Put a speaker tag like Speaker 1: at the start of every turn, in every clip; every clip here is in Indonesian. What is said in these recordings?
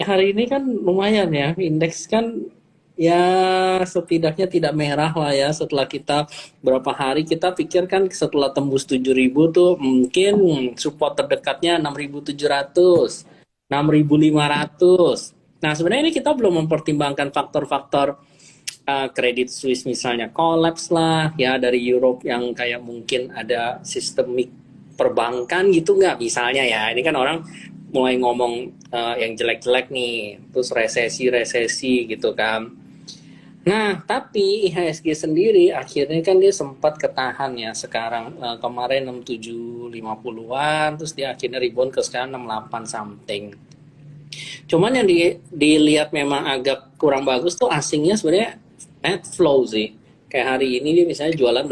Speaker 1: hari ini kan lumayan ya, indeks kan ya setidaknya tidak merah lah ya setelah kita berapa hari kita pikirkan setelah tembus 7.000 tuh mungkin support terdekatnya 6.700, 6.500. Nah, sebenarnya ini kita belum mempertimbangkan faktor-faktor Credit Suisse misalnya collapse lah ya dari Europe yang kayak mungkin ada sistemik perbankan gitu nggak misalnya ya ini kan orang mulai ngomong yang jelek-jelek nih terus resesi-resesi gitu kan. Nah, tapi IHSG sendiri akhirnya kan dia sempat ketahan ya sekarang kemarin 6750-an terus dia akhirnya rebound ke sekarang 68 something. Cuman yang dilihat memang agak kurang bagus tuh asingnya sebenarnya net flow sih. Kayak hari ini dia misalnya jualan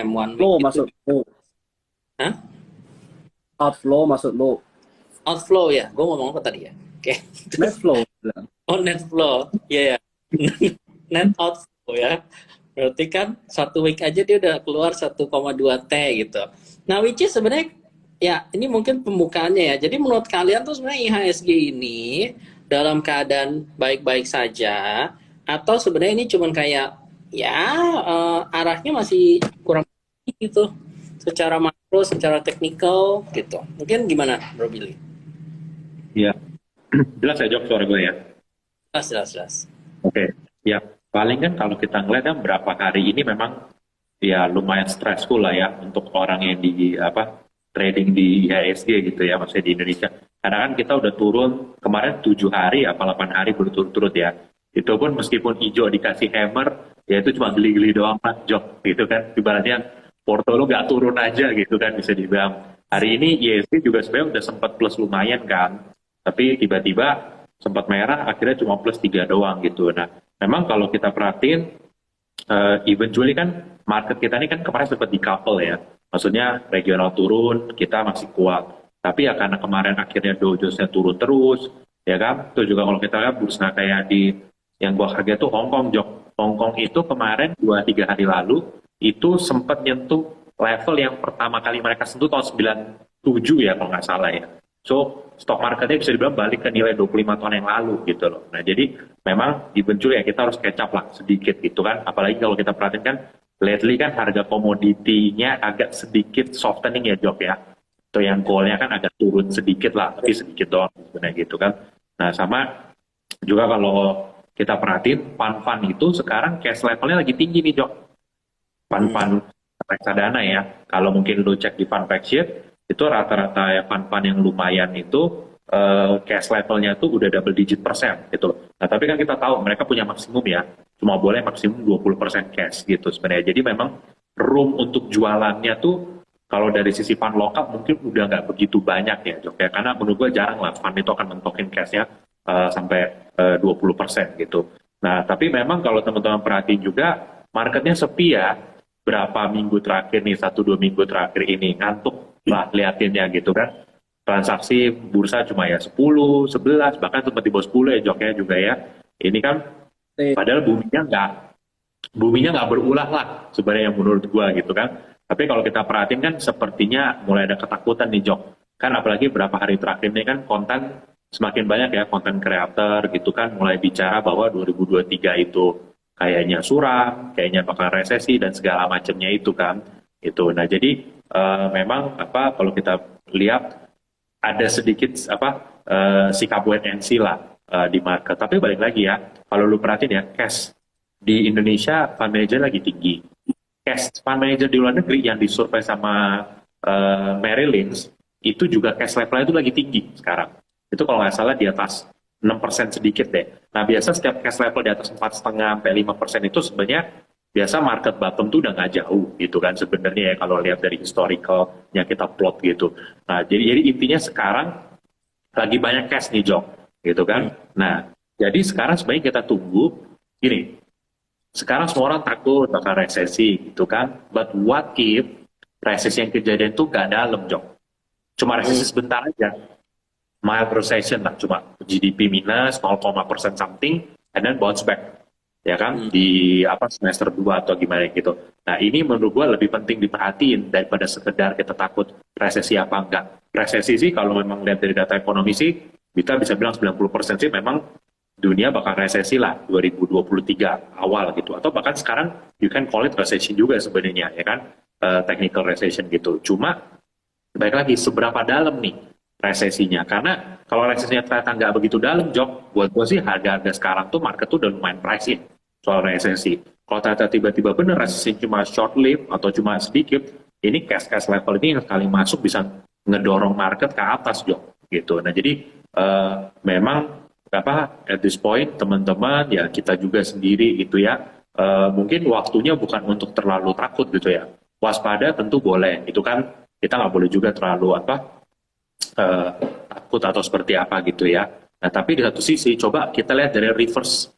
Speaker 1: one week
Speaker 2: Flow
Speaker 1: itu.
Speaker 2: maksud lo,
Speaker 1: Hah?
Speaker 2: outflow maksud lo,
Speaker 1: Outflow ya. Gue ngomong apa tadi ya? Oke.
Speaker 2: net flow bilang.
Speaker 1: Oh, net flow. Iya ya. Net outflow ya. Berarti kan satu week aja dia udah keluar 1,2 T gitu. Nah, which is sebenarnya ya ini mungkin pembukaannya ya. Jadi menurut kalian tuh sebenarnya IHSG ini dalam keadaan baik-baik saja atau sebenarnya ini cuman kayak ya arahnya masih kurang gitu secara makro, secara teknikal gitu. Mungkin gimana, Bro Billy?
Speaker 3: Iya, jelas ya Jok suara gue ya.
Speaker 1: Jelas, jelas, jelas.
Speaker 3: Oke, ya paling kan kalau kita ngeliat kan berapa hari ini memang ya lumayan stressful lah ya untuk orang yang di apa trading di IHSG gitu ya, maksudnya di Indonesia. Karena kan kita udah turun kemarin 7 hari apa 8 hari berturut-turut ya. Itu pun meskipun hijau dikasih hammer, ya itu cuma geli-geli doang Pak Jok gitu kan. Ibaratnya Porto lu nggak turun aja gitu kan bisa dibilang. Hari ini IHSG juga sebenarnya udah sempat plus lumayan kan. Tapi tiba-tiba sempat merah akhirnya cuma plus 3 doang gitu. Nah, memang kalau kita perhatiin eventually kan market kita ini kan kemarin sempat decouple ya. Maksudnya regional turun, kita masih kuat. Tapi ya karena kemarin akhirnya Dow Jones-nya turun terus, ya kan? Itu juga kalau kita lihat bursa kayak di yang gua kaget tuh Hong Kong, Jok. Hong Kong itu kemarin 2-3 hari lalu itu sempat nyentuh level yang pertama kali mereka sentuh tahun 97 ya kalau nggak salah ya. So, stock marketnya bisa dibilang balik ke nilai 25 tahun yang lalu gitu loh. Nah, jadi memang eventually ya kita harus catch up lah sedikit gitu kan. Apalagi kalau kita perhatiin kan, lately kan harga komoditinya agak sedikit softening ya Jok ya. Atau yang goalnya kan agak turun sedikit lah, tapi sedikit doang sebenarnya gitu kan. Nah, sama juga kalau kita perhatiin, fund-fund itu sekarang cash levelnya lagi tinggi nih Jok.
Speaker 1: Hmm.
Speaker 3: Fund-fund reksadana ya. Kalau mungkin lu cek di fund fact sheet, itu rata-rata ya fund-fund yang lumayan itu cash levelnya tuh udah double digit persen gitu. Nah, tapi kan kita tahu mereka punya maksimum ya, cuma boleh maksimum 20% cash gitu sebenarnya. Jadi memang room untuk jualannya tuh kalau dari sisi fund lokal mungkin udah nggak begitu banyak ya, Jok ya. Karena menurut gue jarang lah fund itu akan mentokin cashnya sampai 20% gitu. Nah, tapi memang kalau teman-teman perhatiin juga marketnya sepi ya, berapa minggu terakhir nih, 1-2 minggu terakhir ini ngantuk lah liatinnya gitu kan. Transaksi bursa cuma ya 10, 11, bahkan sempat di bawah 10 ya Joknya juga ya. Ini kan
Speaker 2: Eh,
Speaker 3: padahal buminya nggak berulah lah sebenarnya yang menurut gua gitu kan. Tapi kalau kita perhatiin kan sepertinya mulai ada ketakutan nih Jok. Kan apalagi beberapa hari terakhir ini kan konten semakin banyak ya konten kreator gitu kan mulai bicara bahwa 2023 itu kayaknya suram, kayaknya bakal resesi dan segala macamnya itu kan. Itu. Nah, jadi memang apa kalau kita lihat ada sedikit apa sikap wait and see lah di market. Tapi balik lagi ya, kalau lu perhatiin ya, cash di Indonesia fund manager lagi tinggi. Cash fund manager di luar negeri yang disurvei sama Merrill Lynch itu juga cash levelnya itu lagi tinggi sekarang. Itu kalau nggak salah di atas 6% sedikit deh. Nah, biasa setiap cash level di atas 4,5 sampai 5% itu sebenarnya biasa market bottom tuh udah nggak jauh gitu kan sebenarnya ya kalau lihat dari historicalnya kita plot gitu. Nah, jadi intinya sekarang lagi banyak cash nih Jok gitu
Speaker 1: Hmm.
Speaker 3: kan. Nah, jadi sekarang sebenarnya kita tunggu gini. Sekarang semua orang takut bakal resesi gitu kan. But what if resesi yang kejadian tuh gak dalam Jok. Cuma
Speaker 1: Hmm.
Speaker 3: resesi sebentar aja. Mild recession lah, cuma GDP minus 0,% something, and then bounce back ya kan
Speaker 1: Hmm.
Speaker 3: di apa semester 2 atau gimana gitu. Nah, ini menurut gua lebih penting diperhatiin daripada sekedar kita takut resesi apa enggak. Resesi sih kalau memang lihat dari data ekonomi sih kita bisa bilang 90% sih memang dunia bakal resesi lah 2023 awal gitu, atau bahkan sekarang you can call it recession juga sebenarnya ya kan. Technical recession gitu. Cuma baik lagi seberapa dalam nih resesinya, karena kalau resesinya ternyata nggak begitu dalam, Jok, buat gue sih harga-harga sekarang tuh market tuh udah lumayan price in soal resesi. Kalau ternyata tiba-tiba bener resesi cuma short live atau cuma sedikit, ini cash level ini yang sekali masuk bisa ngedorong market ke atas, Jok, gitu. Nah jadi memang apa at this point teman-teman ya, kita juga sendiri gitu ya, mungkin waktunya bukan untuk terlalu takut gitu ya. Waspada tentu boleh, itu kan kita nggak boleh juga terlalu takut atau seperti apa gitu ya. Nah tapi di satu sisi coba kita lihat dari reverse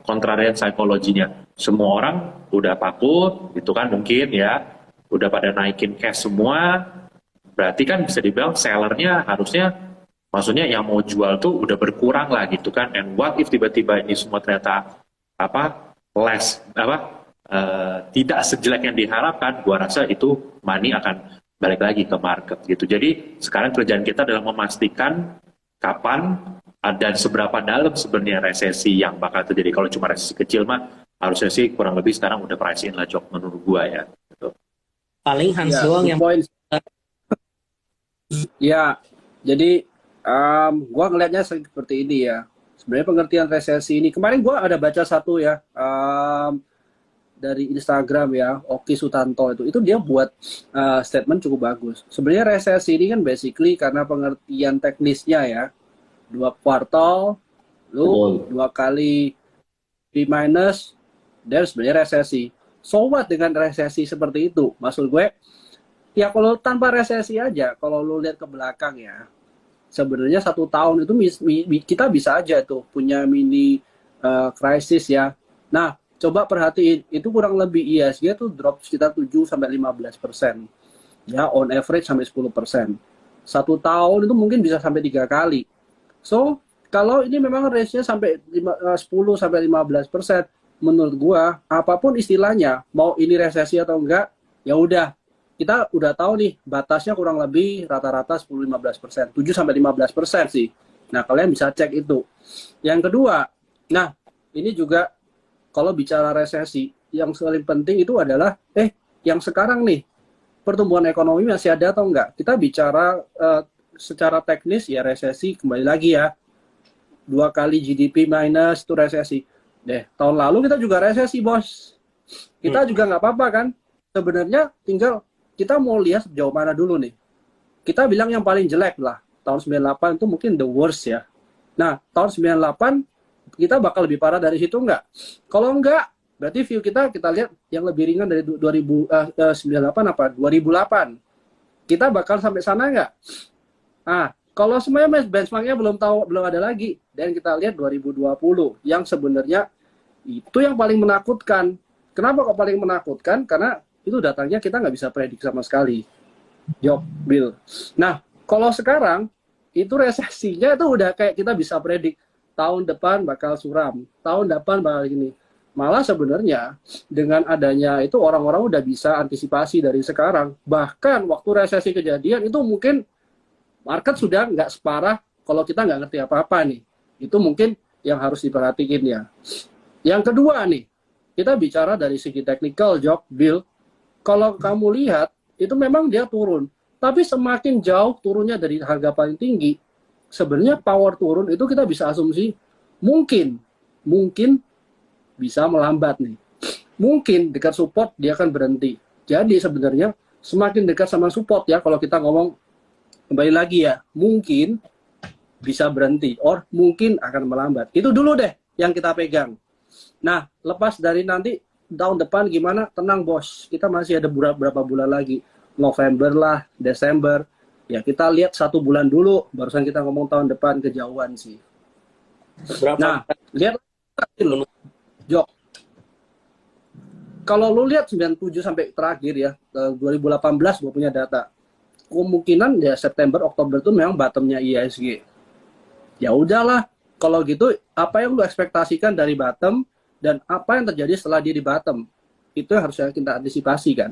Speaker 3: contrarian psikologinya. Semua orang udah takut gitu kan, mungkin ya udah pada naikin cash semua, berarti kan bisa dibilang sellernya harusnya, maksudnya yang mau jual tuh udah berkurang lah gitu kan. And what if tiba-tiba ini semua ternyata tidak sejelek yang diharapkan, gua rasa itu money akan balik lagi ke market gitu. Jadi sekarang kerjaan kita adalah memastikan kapan dan seberapa dalam sebenarnya resesi yang bakal terjadi. Kalau cuma resesi kecil mah harusnya sih kurang lebih sekarang udah price in lah, Jok, menurut gua ya. Gitu.
Speaker 1: Paling Hans
Speaker 2: Ya,
Speaker 1: doang
Speaker 2: good
Speaker 1: yang
Speaker 2: point. Ya, jadi gua ngelihatnya seperti ini ya. Sebenarnya pengertian resesi ini, kemarin gua ada baca satu ya, dari Instagram ya, Oki Sutanto itu dia buat statement cukup bagus. Sebenarnya resesi ini kan basically karena pengertian teknisnya ya, 2 kuartal, lu 2 kali B minus, dan sebenarnya resesi. So what dengan resesi seperti itu? Maksud gue, ya kalau tanpa resesi aja, kalau lu lihat ke belakang ya, sebenarnya 1 tahun itu kita bisa aja tuh punya mini krisis ya. Nah, coba perhatiin, itu kurang lebih ISG tuh drop sekitar 7-15%. Ya, on average sampai 10%. 1 tahun itu mungkin bisa sampai 3 kali. So, kalau ini memang range-nya sampai 10-15%, menurut gua, apapun istilahnya, mau ini resesi atau enggak, ya udah, kita udah tahu nih, batasnya kurang lebih rata-rata 10-15%, 7-15% sih. Nah, kalian bisa cek itu. Yang kedua, nah, ini juga kalau bicara resesi, yang paling penting itu adalah, yang sekarang nih, pertumbuhan ekonomi masih ada atau enggak? Kita bicara secara teknis, ya resesi, kembali lagi ya, 2 kali GDP minus, itu resesi. Tahun lalu kita juga resesi, bos. Kita juga nggak apa-apa kan? Sebenarnya tinggal kita mau lihat sejauh mana dulu nih. Kita bilang yang paling jelek lah, tahun 98 itu mungkin the worst ya. Nah, tahun 98, kita bakal lebih parah dari situ enggak? Kalau enggak, berarti view kita lihat yang lebih ringan dari 2098 apa? 2008. Kita bakal sampai sana enggak? Nah, kalau semuanya benchmarknya belum ada lagi, dan kita lihat 2020 yang sebenarnya itu yang paling menakutkan. Kenapa kok paling menakutkan? Karena itu datangnya kita nggak bisa prediksi sama sekali. Jok, Bill. Nah, kalau sekarang itu resesinya itu udah kayak kita bisa predik. Tahun depan bakal suram, tahun depan bakal gini. Malah sebenarnya dengan adanya itu orang-orang udah bisa antisipasi dari sekarang. Bahkan waktu resesi kejadian itu mungkin market sudah nggak separah kalau kita nggak ngerti apa-apa nih. Itu mungkin yang harus diperhatiin ya. Yang kedua nih, kita bicara dari segi teknikal, Jok, Bill. Kalau kamu lihat, itu memang dia turun. Tapi semakin jauh turunnya dari harga paling tinggi, sebenarnya power turun itu kita bisa asumsi mungkin bisa melambat nih. Mungkin dekat support dia akan berhenti. Jadi sebenarnya semakin dekat sama support ya, kalau kita ngomong kembali lagi ya, mungkin bisa berhenti or mungkin akan melambat. Itu dulu deh yang kita pegang. Nah, lepas dari nanti tahun depan gimana, tenang bos, kita masih ada berapa bulan lagi, November lah, Desember. Ya kita lihat 1 bulan dulu, barusan kita ngomong tahun depan, kejauhan sih. Nah, lihat dulu, Jok. Kalau lu lihat 97 sampai terakhir ya, 2018 gue punya data. Kemungkinan ya September, Oktober itu memang bottomnya IISG. Ya udahlah, kalau gitu apa yang lu ekspektasikan dari bottom dan apa yang terjadi setelah dia di bottom? Itu yang harusnya kita antisipasi kan.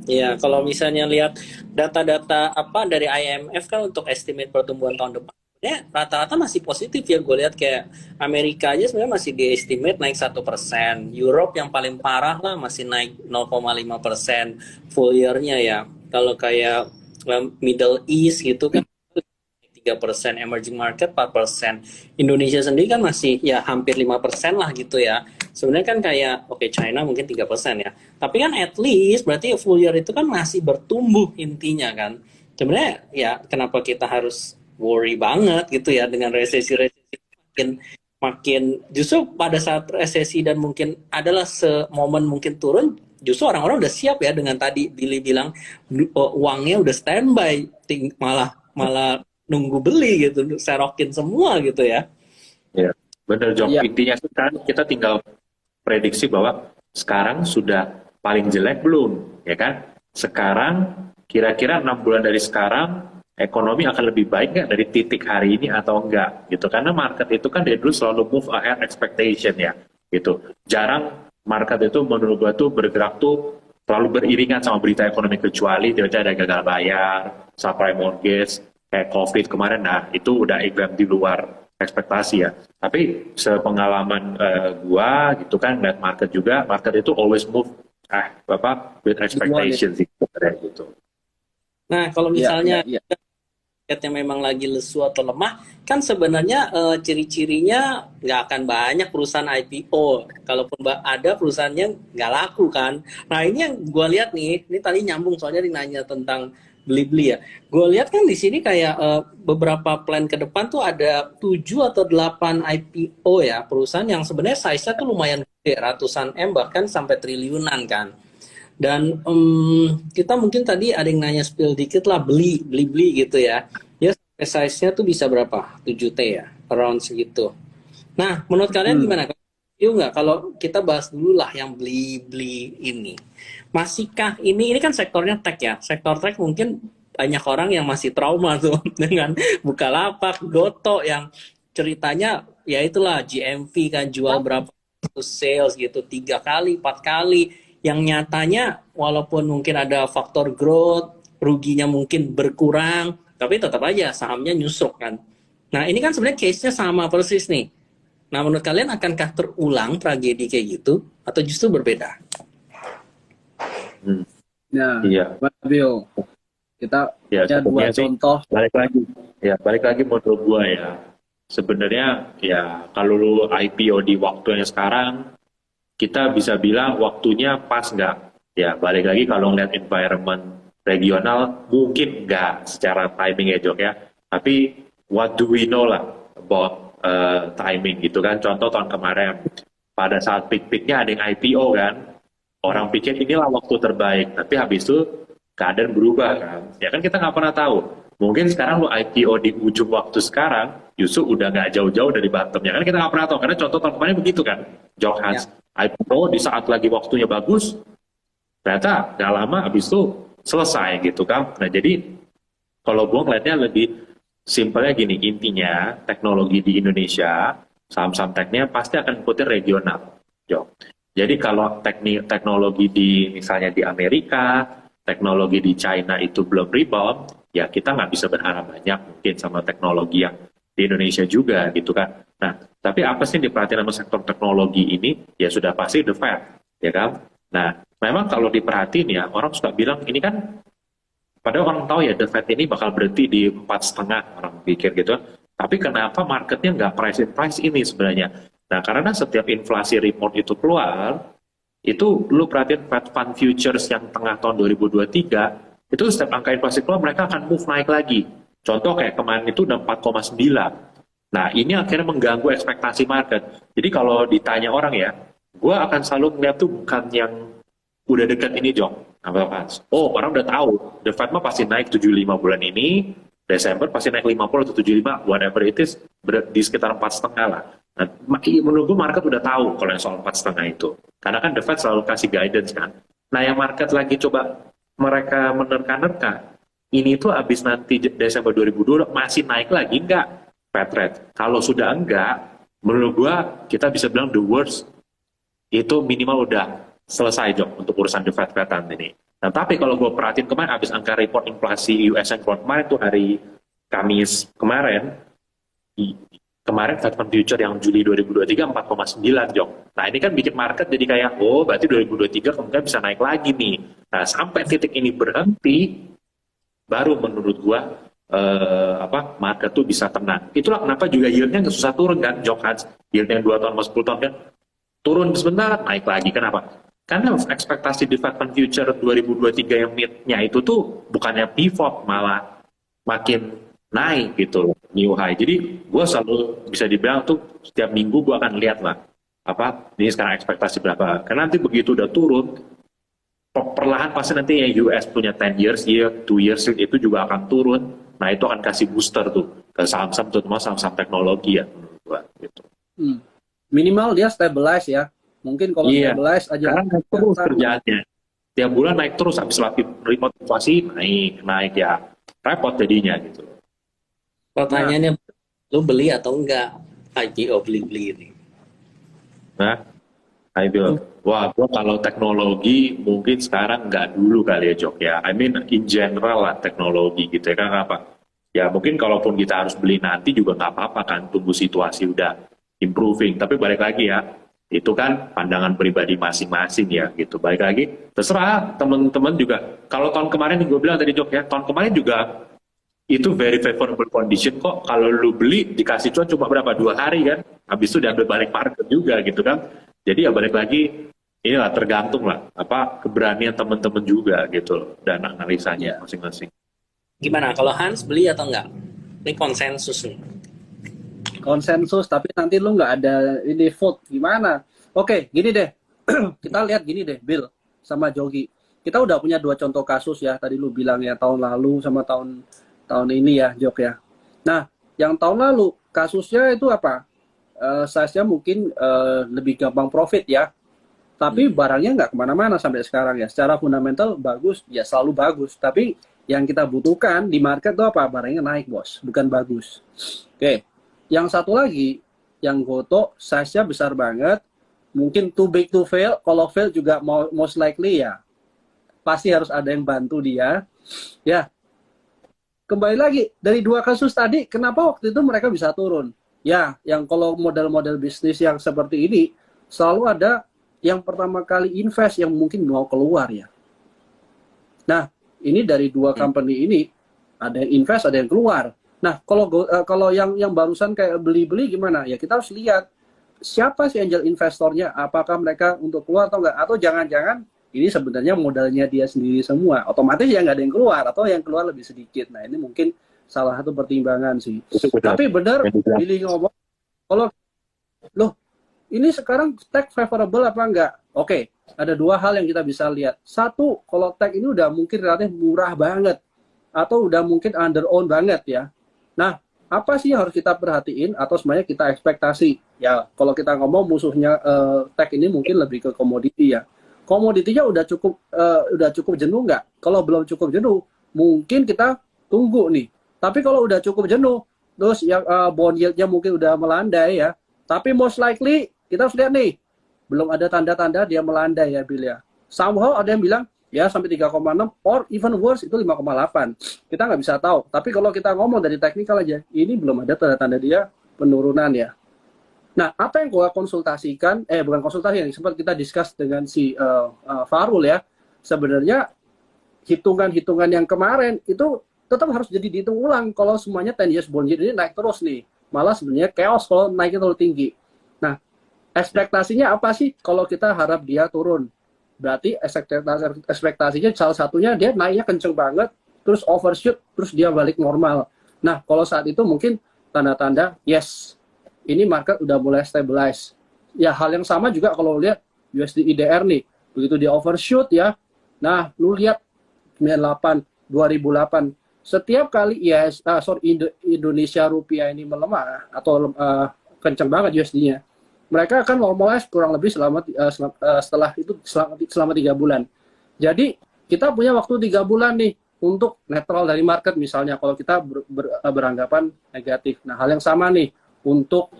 Speaker 1: Ya, kalau misalnya lihat data-data apa dari IMF kan untuk estimate pertumbuhan tahun depan, ya rata-rata masih positif ya. Gue lihat kayak Amerika aja sebenarnya masih di estimate naik 1%. Europe yang paling parah lah masih naik 0,5% full year-nya ya. Kalau kayak Middle East gitu kan 3%, emerging market 4%. Indonesia sendiri kan masih ya hampir 5% lah gitu ya. Sebenarnya kan kayak oke, China mungkin 3% ya. Tapi kan at least berarti full year itu kan masih bertumbuh intinya kan. Sebenarnya ya kenapa kita harus worry banget gitu ya dengan resesi-resesi makin makin justru pada saat resesi dan mungkin adalah semomen mungkin turun, justru orang-orang udah siap ya dengan tadi Billy bilang uangnya udah standby, malah malah nunggu beli gitu, serokin semua gitu ya.
Speaker 3: Ya, benar Jok.
Speaker 2: Iya,
Speaker 3: Intinya sekarang kita tinggal prediksi bahwa sekarang sudah paling jelek belum, ya kan? Sekarang kira-kira 6 bulan dari sekarang ekonomi akan lebih baik nggak dari titik hari ini atau enggak gitu? Karena market itu kan dari dulu selalu move ahead expectation ya, gitu. Jarang market itu menurut gua tuh bergerak tuh selalu beriringan sama berita ekonomi kecuali tiba-tiba ada gagal bayar, subprime mortgage, kayak COVID kemarin. Nah itu udah event di luar ekspektasi ya. Tapi sepengalaman gua gitu kan lihat market juga, market itu always move with
Speaker 2: duluan ya.
Speaker 3: expectations gitu, kayak gitu.
Speaker 1: Nah, kalau
Speaker 2: Iya, iya,
Speaker 1: misalnya
Speaker 2: iya.
Speaker 1: marketnya memang lagi lesu atau lemah, kan sebenarnya ciri-cirinya nggak akan banyak perusahaan IPO. Kalaupun ada perusahaannya nggak laku kan. Nah ini yang gue lihat nih, ini tadi nyambung soalnya nanya tentang beli-beli ya. Gue lihat kan di sini kayak beberapa plan ke depan tuh ada 7 atau 8 IPO ya, perusahaan yang sebenarnya size-nya tuh lumayan gede, ratusan M bahkan sampai triliunan kan. Dan kita mungkin tadi ada yang nanya spill dikit lah, beli gitu ya. Ya size-nya tuh bisa berapa? 7T ya, around segitu. Nah, menurut kalian
Speaker 2: Hmm.
Speaker 1: gimana? Yuk nggak kalau kita bahas dulu lah yang beli-beli ini. Masihkah ini kan sektornya tech ya. Sektor tech mungkin banyak orang yang masih trauma tuh dengan Bukalapak, Goto yang ceritanya ya itulah GMV kan jual berapa sales gitu 3 kali, 4 kali. Yang nyatanya walaupun mungkin ada faktor growth, ruginya mungkin berkurang, tapi tetap aja sahamnya nyusruk kan. Nah ini kan sebenarnya case-nya sama persis nih. Nah, menurut kalian akankah terulang tragedi kayak gitu atau justru berbeda?
Speaker 3: Hmm,
Speaker 2: Nah,
Speaker 3: iya,
Speaker 2: Bill, kita
Speaker 3: ya
Speaker 2: punya dua
Speaker 3: sebenarnya sih
Speaker 2: contoh.
Speaker 3: balik lagi menurut gua ya. Sebenarnya ya kalau lu IPO di waktu yang sekarang, kita bisa bilang waktunya pas nggak? Ya balik lagi kalau ngeliat environment regional mungkin nggak secara timing ya Jok ya. Tapi what do we know lah about timing gitu kan? Contoh tahun kemarin pada saat peak-peaknya ada yang IPO kan, orang pikir inilah waktu terbaik, tapi habis itu keadaan berubah kan. Ya kan kita nggak pernah tahu. Mungkin sekarang lu IPO di ujung waktu sekarang, justru udah nggak jauh-jauh dari bottomnya. Kan kita nggak pernah tahu. Karena contoh tahun kemarin begitu kan.
Speaker 1: Ya,
Speaker 3: Johans IPO di saat lagi waktunya bagus, ternyata nggak lama habis itu selesai gitu kan. Nah jadi kalau gue ngeliatnya lebih simpelnya gini, intinya teknologi di Indonesia, saham-saham tekniknya pasti akan ikutin regional. Jo. Jadi kalau teknologi di misalnya di Amerika, teknologi di China itu belum rebound, ya kita nggak bisa berharap banyak mungkin sama teknologi yang di Indonesia juga gitu kan. Nah, tapi apa sih yang diperhatiin sama sektor teknologi ini? Ya sudah pasti the Fed, ya kan? Nah, memang kalau diperhatiin ya, orang suka bilang ini kan padahal orang tahu ya The Fed ini bakal berhenti di 4,5 orang pikir gitu. Tapi kenapa marketnya nggak price ini sebenarnya? Nah karena setiap inflasi report itu keluar, itu lu perhatiin Fed Fund Futures yang tengah tahun 2023, itu setiap angka inflasi keluar mereka akan move naik lagi. Contoh kayak kemarin itu udah 4,9. Nah ini akhirnya mengganggu ekspektasi market. Jadi kalau ditanya orang ya, gue akan selalu melihat tuh bukan yang udah dekat ini Jong. Oh, orang udah tahu. The Fed mah pasti naik 75 bulan ini, Desember pasti naik 50 atau 75, whatever it is, di sekitar 4,5 lah. Nah, menurut gue market udah tahu kalau yang soal 4,5 itu. Karena kan The Fed selalu kasih guidance kan. Nah, yang market lagi coba mereka menerka-nerka, ini tuh abis nanti Desember 2020 masih naik lagi enggak Fed rate? Kalau sudah enggak, menurut gue kita bisa bilang the worst itu minimal udah selesai Jok untuk urusan The Fed-Fedan ini. Nah, tapi kalau gue perhatiin kemarin habis angka report inflasi US yang keluar kemarin tuh hari Kamis kemarin, kemarin Fed Fund Future yang Juli 2023 4,9 Jok. Nah ini kan bikin market jadi kayak, oh berarti 2023 kemungkinan bisa naik lagi nih. Nah sampai titik ini berhenti, baru menurut gua market tuh bisa tenang. Itulah kenapa juga yieldnya nggak susah turun kan, Jok Hans. Yield yang 2 tahun sama 10 tahun kan turun sebentar, naik lagi. Kenapa? Karena ekspektasi di Fed Fund Future 2023 yang mid-nya itu tuh bukannya pivot, malah makin naik gitu, new high. Jadi gue selalu bisa dibilang tuh setiap minggu gue akan lihat lah ini sekarang ekspektasi berapa. Karena nanti begitu udah turun, perlahan pasti nanti yang US punya 10 years yield, 2 years yield itu juga akan turun. Nah itu akan kasih booster tuh ke saham-saham, terutama saham-saham teknologi ya menurut gue gitu.
Speaker 2: Minimal dia stabilize ya. Mungkin kalau stabilize aja.
Speaker 3: Karena naik terus kerjaannya. Tiap bulan naik terus, habis report inflasi naik ya. Repot jadinya gitu.
Speaker 1: Pertanyaannya, lu beli atau enggak IPO beli-beli ini?
Speaker 3: Nah, IPO. Wah, gua kalau teknologi mungkin sekarang nggak dulu kali ya, Jok ya. I mean, in general lah teknologi gitu ya. Kan apa? Ya mungkin kalaupun kita harus beli nanti juga nggak apa-apa kan. Tunggu situasi udah improving. Tapi balik lagi ya, itu kan pandangan pribadi masing-masing ya gitu. Balik lagi, terserah teman-teman juga. Kalau tahun kemarin gue bilang tadi Jok ya, tahun kemarin juga itu very favorable condition kok. Kalau lu beli dikasih cuan cuma berapa, 2 hari kan, habis itu diambil balik market juga gitu kan. Jadi ya balik lagi, inilah tergantung lah keberanian teman-teman juga gitu dan analisanya masing-masing.
Speaker 1: Gimana kalau Hans beli atau enggak? Ini konsensus nih.
Speaker 2: Konsensus, tapi nanti lu nggak ada ini vote gimana? Oke, gini deh. Kita lihat gini deh, Bill sama Jogi. Kita udah punya 2 contoh kasus ya. Tadi lu bilang ya tahun lalu sama tahun ini ya, Jok ya. Nah, yang tahun lalu kasusnya itu apa? Size-nya mungkin lebih gampang profit ya. Tapi barangnya nggak kemana-mana sampai sekarang ya. Secara fundamental bagus, ya selalu bagus. Tapi yang kita butuhkan di market itu apa? Barangnya naik, bos. Bukan bagus. Oke. Yang satu lagi, yang Goto, size-nya besar banget. Mungkin too big to fail. Kalau fail juga most likely ya. Pasti harus ada yang bantu dia. Ya, kembali lagi dari 2 kasus tadi, kenapa waktu itu mereka bisa turun? Ya, yang kalau model-model bisnis yang seperti ini selalu ada yang pertama kali invest yang mungkin mau keluar ya. Nah, ini dari 2 company ini ada yang invest, ada yang keluar. Nah, kalau yang barusan kayak beli-beli gimana? Ya kita harus lihat siapa sih angel investornya, apakah mereka untuk keluar atau enggak, atau jangan-jangan ini sebenarnya modalnya dia sendiri semua, otomatis ya nggak ada yang keluar, atau yang keluar lebih sedikit. Nah ini mungkin salah satu pertimbangan sih. Tapi benar Billy ngomong, kalau loh ini sekarang tech favorable apa enggak? Oke, ada 2 hal yang kita bisa lihat. Satu, kalau tech ini udah mungkin relatif murah banget, atau udah mungkin under own banget ya. Nah, apa sih yang harus kita perhatiin atau sebenarnya kita ekspektasi? Ya, kalau kita ngomong musuhnya tech ini mungkin lebih ke komoditi ya. Komoditinya udah cukup jenuh nggak? Kalau belum cukup jenuh, mungkin kita tunggu nih. Tapi kalau udah cukup jenuh, terus yang bond yield-nya mungkin udah melandai ya. Tapi most likely kita harus lihat nih, belum ada tanda-tanda dia melandai ya, Bill ya. Somehow ada yang bilang ya sampai 3,6 or even worse itu 5,8. Kita nggak bisa tahu. Tapi kalau kita ngomong dari teknikal aja, ini belum ada tanda-tanda dia penurunan ya. Nah, apa yang gua konsultasikan, bukan konsultasi, yang sempat kita discuss dengan si Farul ya, sebenarnya hitungan-hitungan yang kemarin itu tetap harus jadi dihitung ulang kalau semuanya 10 years bond yield ini naik terus nih. Malah sebenarnya chaos kalau naiknya terlalu tinggi. Nah, ekspektasinya apa sih kalau kita harap dia turun? Berarti ekspektasinya salah satunya dia naiknya kenceng banget, terus overshoot, terus dia balik normal. Nah, kalau saat itu mungkin tanda-tanda, yes, ini market udah mulai stabilize. Ya, hal yang sama juga kalau lihat USD IDR nih. Begitu dia overshoot ya. Nah, lu lihat 98, 2008. Setiap kali Indonesia rupiah ini melemah atau kencang banget USD-nya, mereka akan normalize kurang lebih setelah 3 bulan. Jadi, kita punya waktu 3 bulan nih untuk netral dari market misalnya kalau kita beranggapan negatif. Nah, hal yang sama nih untuk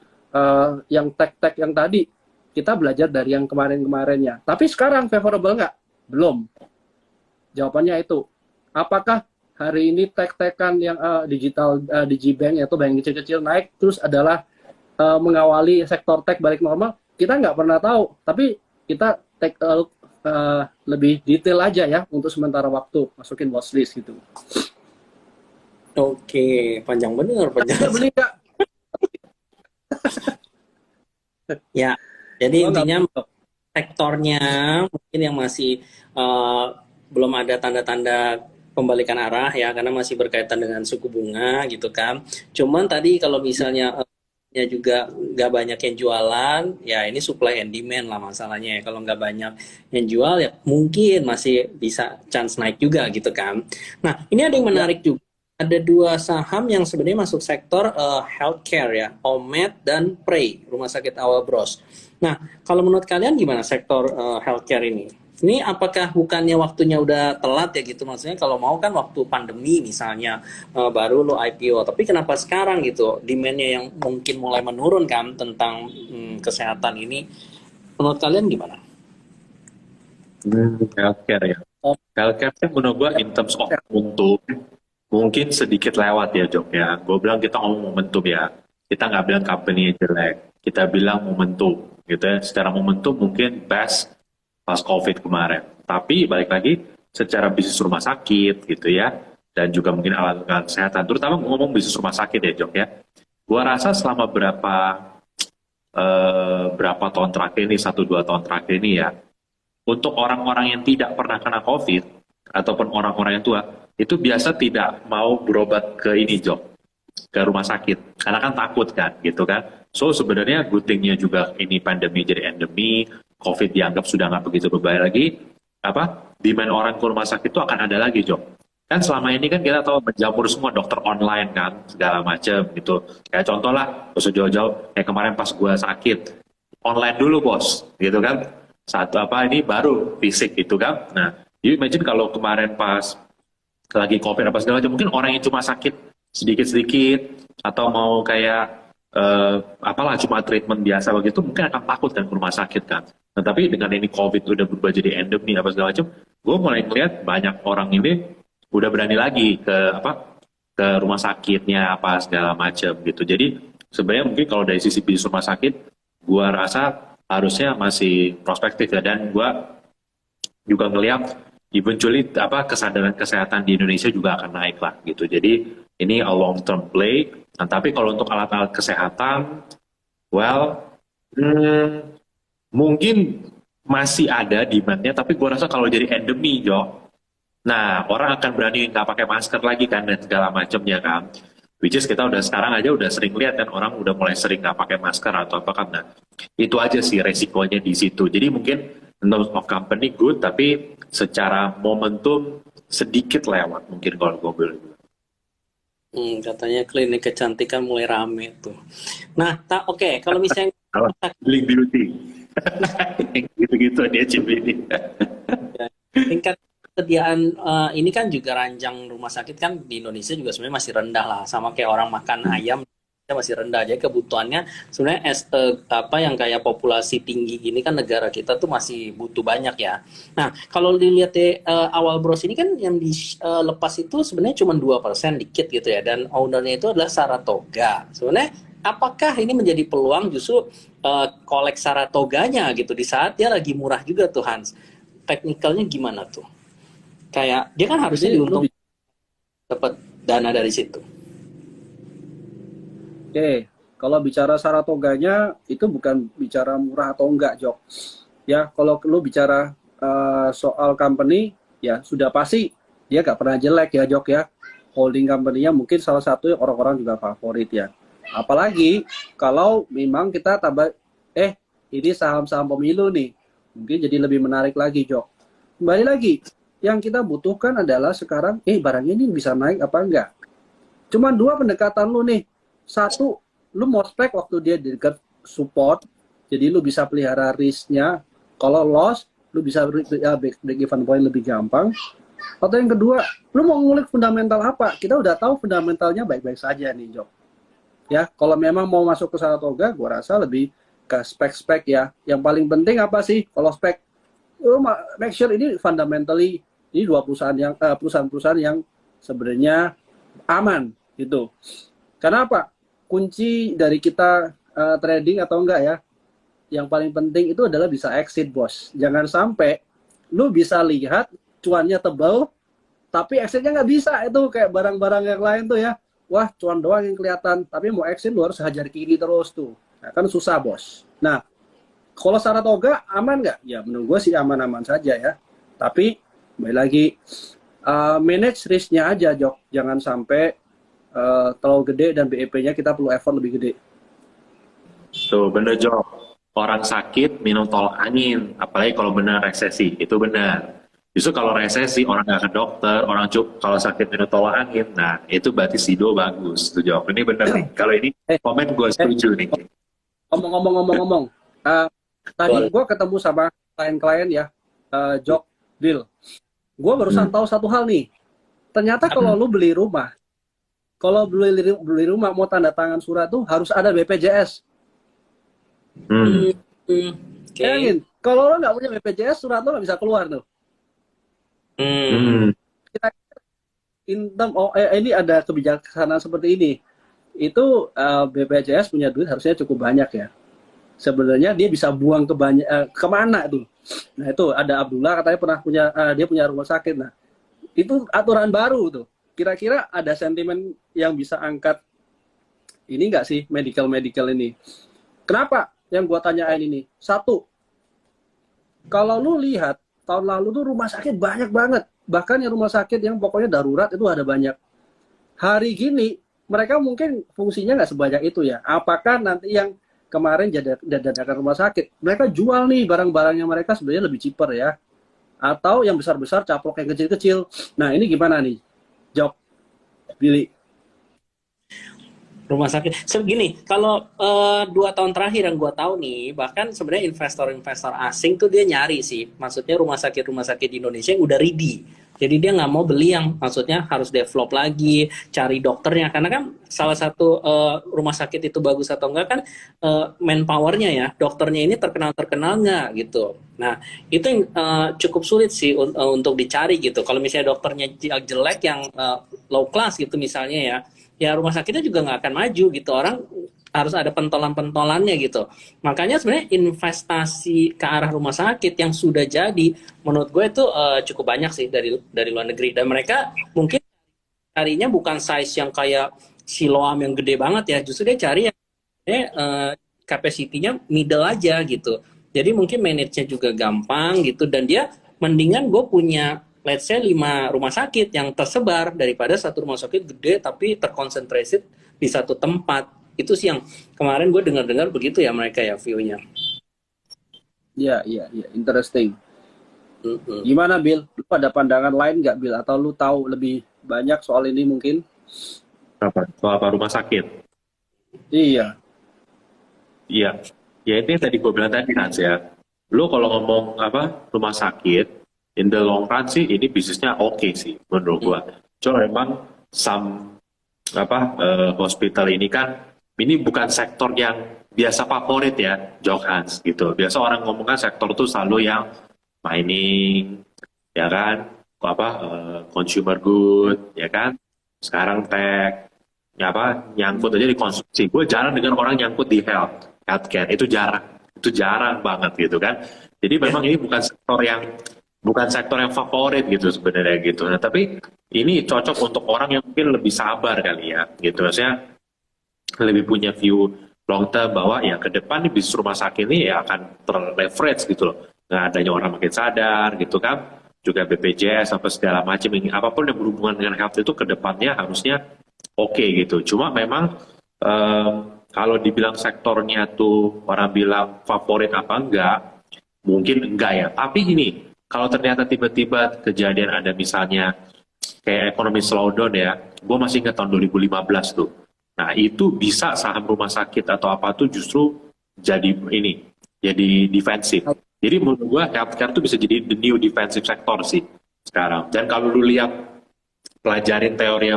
Speaker 2: yang tech yang tadi, kita belajar dari yang kemarin-kemarinnya. Tapi sekarang favorable nggak? Belum. Jawabannya itu. Apakah hari ini tech-tekan yang digital digibank atau bank kecil-kecil naik terus adalah mengawali sektor tech balik normal? Kita nggak pernah tahu. Tapi kita lebih detail aja ya untuk sementara waktu masukin watchlist gitu.
Speaker 1: Oke, panjang bener, panjang.
Speaker 2: Kita beli nggak?
Speaker 1: Ya, jadi
Speaker 2: Oh, nggak
Speaker 1: intinya
Speaker 2: begitu.
Speaker 1: sektornya mungkin yang masih belum ada tanda-tanda pembalikan arah ya, karena masih berkaitan dengan suku bunga gitu kan. Cuman tadi kalau misalnya ya juga nggak banyak yang jualan, ya ini supply and demand lah masalahnya ya. Kalau nggak banyak yang jual ya mungkin masih bisa chance naik juga gitu kan. Nah, ini ada yang
Speaker 2: Ya,
Speaker 1: menarik juga. Ada dua saham yang sebenarnya masuk sektor healthcare ya, OMED dan Prey, Rumah Sakit Awal Bros. Nah, kalau menurut kalian gimana sektor healthcare ini? Ini apakah bukannya waktunya udah telat ya gitu? Maksudnya kalau mau kan waktu pandemi misalnya baru lo IPO. Tapi kenapa sekarang gitu? Demand-nya yang mungkin mulai menurun kan tentang kesehatan ini. Menurut kalian gimana?
Speaker 3: Healthcare ya.
Speaker 2: oh,
Speaker 3: Healthcare kan menurut gue in terms of momentum mungkin sedikit lewat ya Jok ya. Gue bilang kita ngomong momentum ya. Kita nggak bilang company jelek. Kita bilang momentum gitu ya. Secara momentum mungkin best pas COVID kemarin. Tapi balik lagi secara bisnis rumah sakit gitu ya. Dan juga mungkin alat kesehatan. Terutama ngomong bisnis rumah sakit ya Jok ya. Gua rasa selama berapa tahun terakhir ini, 1-2 tahun terakhir ini ya, untuk orang-orang yang tidak pernah kena COVID ataupun orang-orang yang tua itu biasa tidak mau berobat ke ini Jok, ke rumah sakit karena kan takut kan gitu kan. So sebenarnya good thing-nya juga ini pandemi jadi endemi, COVID dianggap sudah nggak begitu berbahaya lagi, apa demand orang ke rumah sakit itu akan ada lagi Jok. Kan selama ini kan kita tahu menjamur semua dokter online kan segala macam gitu. Kayak contoh lah, gak usah jauh-jauh kayak kemarin pas gue sakit online dulu bos gitu kan, satu apa ini baru fisik gitu kan. Nah, you imagine kalau kemarin pas lagi COVID apa segala macam, mungkin orang yang cuma sakit sedikit-sedikit atau mau kayak apalah cuma treatment biasa begitu, mungkin akan takut kan ke rumah sakit kan. Nah, tapi dengan ini COVID udah berubah jadi endemi apa segala macam, gue mulai melihat banyak orang ini udah berani lagi ke apa ke rumah sakitnya apa segala macam gitu. Jadi sebenarnya mungkin kalau dari sisi bisnis rumah sakit, gua rasa harusnya masih prospektif ya, dan gua juga ngelihat eventually apa kesadaran kesehatan di Indonesia juga akan naik lah gitu. Jadi ini a long term play. Nah, tapi kalau untuk alat-alat kesehatan, well, mungkin masih ada demand-nya, tapi gua rasa kalau jadi endemi, Jo, nah orang akan berani nggak pakai masker lagi kan dan segala macamnya kan. Which is kita udah sekarang aja udah sering lihat kan orang udah mulai sering nggak pakai masker atau apa kan. Nah, itu aja sih resikonya di situ. Jadi mungkin in terms of company good, tapi secara momentum sedikit lewat mungkin kalau gue bilang.
Speaker 1: Katanya klinik kecantikan mulai rame tuh. Nah, oke, kalau misalnya
Speaker 3: Salah, Blink Beauty. Gitu-gitu dia ini.
Speaker 1: tingkat kesediaan ini kan juga ranjang rumah sakit kan di Indonesia juga sebenarnya masih rendah lah, sama kayak orang makan ayam masih rendah aja kebutuhannya sebenarnya apa yang kayak populasi tinggi gini kan negara kita tuh masih butuh banyak ya. Nah, kalau dilihat awal bros ini kan yang dilepas itu sebenarnya cuma 2% dikit gitu ya, dan ownernya itu adalah Saratoga. Sebenarnya apakah ini menjadi peluang justru kolek Saratoganya gitu di saat dia lagi murah juga tuh Hans? Teknikalnya gimana tuh? Kayak dia kan harusnya
Speaker 2: jadi
Speaker 1: diuntung dapat dana dari situ.
Speaker 2: Oke, kalau bicara Saratoganya itu bukan bicara murah atau enggak, Jok. Ya, kalau lu bicara soal company, ya sudah pasti dia nggak pernah jelek ya, Jok ya. Holding company-nya mungkin salah satu yang orang-orang juga favorit ya. Apalagi kalau memang kita tambah, ini saham-saham pemilu nih, mungkin jadi lebih menarik lagi, Jok. Kembali lagi, yang kita butuhkan adalah sekarang, barangnya ini bisa naik apa enggak. Cuman dua pendekatan lu nih. Satu, lu mau spek waktu dia di dekat support, jadi lu bisa pelihara risknya. Kalau loss, lu bisa break even point lebih gampang. Atau yang kedua, lu mau ngulik fundamental apa? Kita udah tahu fundamentalnya baik-baik saja nih, Jok. Ya, kalau memang mau masuk ke Saratoga, gua rasa lebih ke spek-spek ya. Yang paling penting apa sih? Kalau spek, lu make sure ini fundamentally Ini dua perusahaan-perusahaan yang sebenarnya aman gitu. Kenapa? Kunci dari kita trading atau enggak ya, yang paling penting itu adalah bisa exit, bos. Jangan sampai lu bisa lihat cuannya tebal, tapi exitnya nggak bisa. Itu kayak barang-barang yang lain tuh ya. Wah, cuan doang yang kelihatan, tapi mau exit lu harus hajar kiri terus tuh. Nah, kan susah, bos. Nah, kalau Saratoga aman nggak? Ya, menurut gue sih aman-aman saja ya. Tapi, kembali lagi, manage risk-nya aja, Jok. Jangan sampai terlalu gede dan BEP-nya kita perlu effort lebih gede.
Speaker 3: Tuh, bener Jok. Orang sakit minum tolak angin, apalagi kalau benar resesi, itu benar. Justru kalau resesi, orang nggak ke dokter, orang kalau sakit minum tolak angin, nah itu berarti SIDO bagus. Tuh Jok, ini bener nih. Kalau ini komen gue setuju nih.
Speaker 2: Ngomong-ngomong, tadi gue ketemu sama klien-klien ya, Jok, Bill. Gue barusan tahu satu hal nih. Ternyata kalau lu beli rumah, mau tanda tangan surat tuh harus ada BPJS. Bayangin, kalau lo nggak punya BPJS, surat lo nggak bisa keluar tuh. Kita ini ada kebijaksanaan seperti ini. Itu BPJS punya duit harusnya cukup banyak ya. Sebenarnya dia bisa buang kemana tuh. Nah itu ada Abdullah katanya dia punya rumah sakit. Nah itu aturan baru tuh. Kira-kira ada sentimen yang bisa angkat ini nggak sih medical ini? Kenapa? Yang gua tanyain ini. Satu, kalau lu lihat tahun lalu tuh rumah sakit banyak banget. Bahkan yang rumah sakit yang pokoknya darurat itu ada banyak. Hari gini mereka mungkin fungsinya nggak sebanyak itu ya. Apakah nanti yang kemarin dadakan rumah sakit, mereka jual nih barang-barangnya mereka sebenarnya lebih cheaper ya? Atau yang besar-besar caplok yang kecil-kecil. Nah ini gimana nih? Jawab, Billy.
Speaker 1: Rumah sakit. Segini, kalau 2 tahun terakhir yang gue tahu nih, bahkan sebenarnya investor-investor asing tuh dia nyari sih. Maksudnya rumah sakit di Indonesia yang udah ready. Jadi dia nggak mau beli yang maksudnya harus develop lagi, cari dokternya. Karena kan salah satu rumah sakit itu bagus atau enggak kan manpowernya ya. Dokternya ini terkenal nggak gitu. Nah itu yang cukup sulit sih untuk dicari gitu. Kalau misalnya dokternya jelek yang low class gitu misalnya ya rumah sakitnya juga nggak akan maju gitu. Orang harus ada pentolan-pentolannya gitu. Makanya sebenarnya investasi ke arah rumah sakit yang sudah jadi, menurut gue itu cukup banyak sih dari luar negeri. Dan mereka mungkin carinya bukan size yang kayak Siloam yang gede banget ya. Justru dia cari yang capacity-nya middle aja gitu. Jadi mungkin manage-nya juga gampang gitu. Dan dia mendingan gue punya let's say 5 rumah sakit yang tersebar daripada satu rumah sakit gede tapi terkonsentrasi di satu tempat. Itu sih yang kemarin gue dengar begitu ya mereka ya view-nya.
Speaker 2: Iya, interesting. Gimana Bill? Lu ada pandangan lain nggak Bill? Atau lu tahu lebih banyak soal ini mungkin?
Speaker 3: Soal rumah sakit?
Speaker 2: Iya.
Speaker 3: Iya. Ya itu yang tadi gue bilang tadi Hans ya. Lu kalau ngomong rumah sakit, in the long run sih ini bisnisnya oke sih menurut gue. Cuma memang hospital ini kan ini bukan sektor yang biasa favorit ya, Hans gitu. Biasa orang ngomongkan sektor itu selalu yang mining, ya kan, consumer good, ya kan. Sekarang tech, nyangkut aja di konsumsi. Gue jarang dengan orang nyangkut di healthcare, itu jarang banget gitu kan. Jadi memang ini bukan sektor yang favorit gitu sebenarnya gitu. Nah tapi ini cocok untuk orang yang mungkin lebih sabar kali ya, gitu. Maksudnya lebih punya view long term bahwa ya ke depan nih bisnis rumah sakit ini ya akan terleverage gitu loh. Nggak adanya orang makin sadar gitu kan. Juga BPJS apa segala macam ini apapun yang berhubungan dengan health itu ke depannya harusnya oke gitu. Cuma memang kalau dibilang sektornya tuh orang bilang favorit apa enggak, mungkin enggak ya. Tapi gini, kalau ternyata tiba-tiba kejadian ada misalnya kayak ekonomi slowdown ya, gue masih ingat tahun 2015 tuh. Nah itu bisa saham rumah sakit atau apa tuh justru jadi defensif. Jadi menurut gue healthcare tuh bisa jadi the new defensive sector sih sekarang. Dan kalau lu lihat pelajarin teori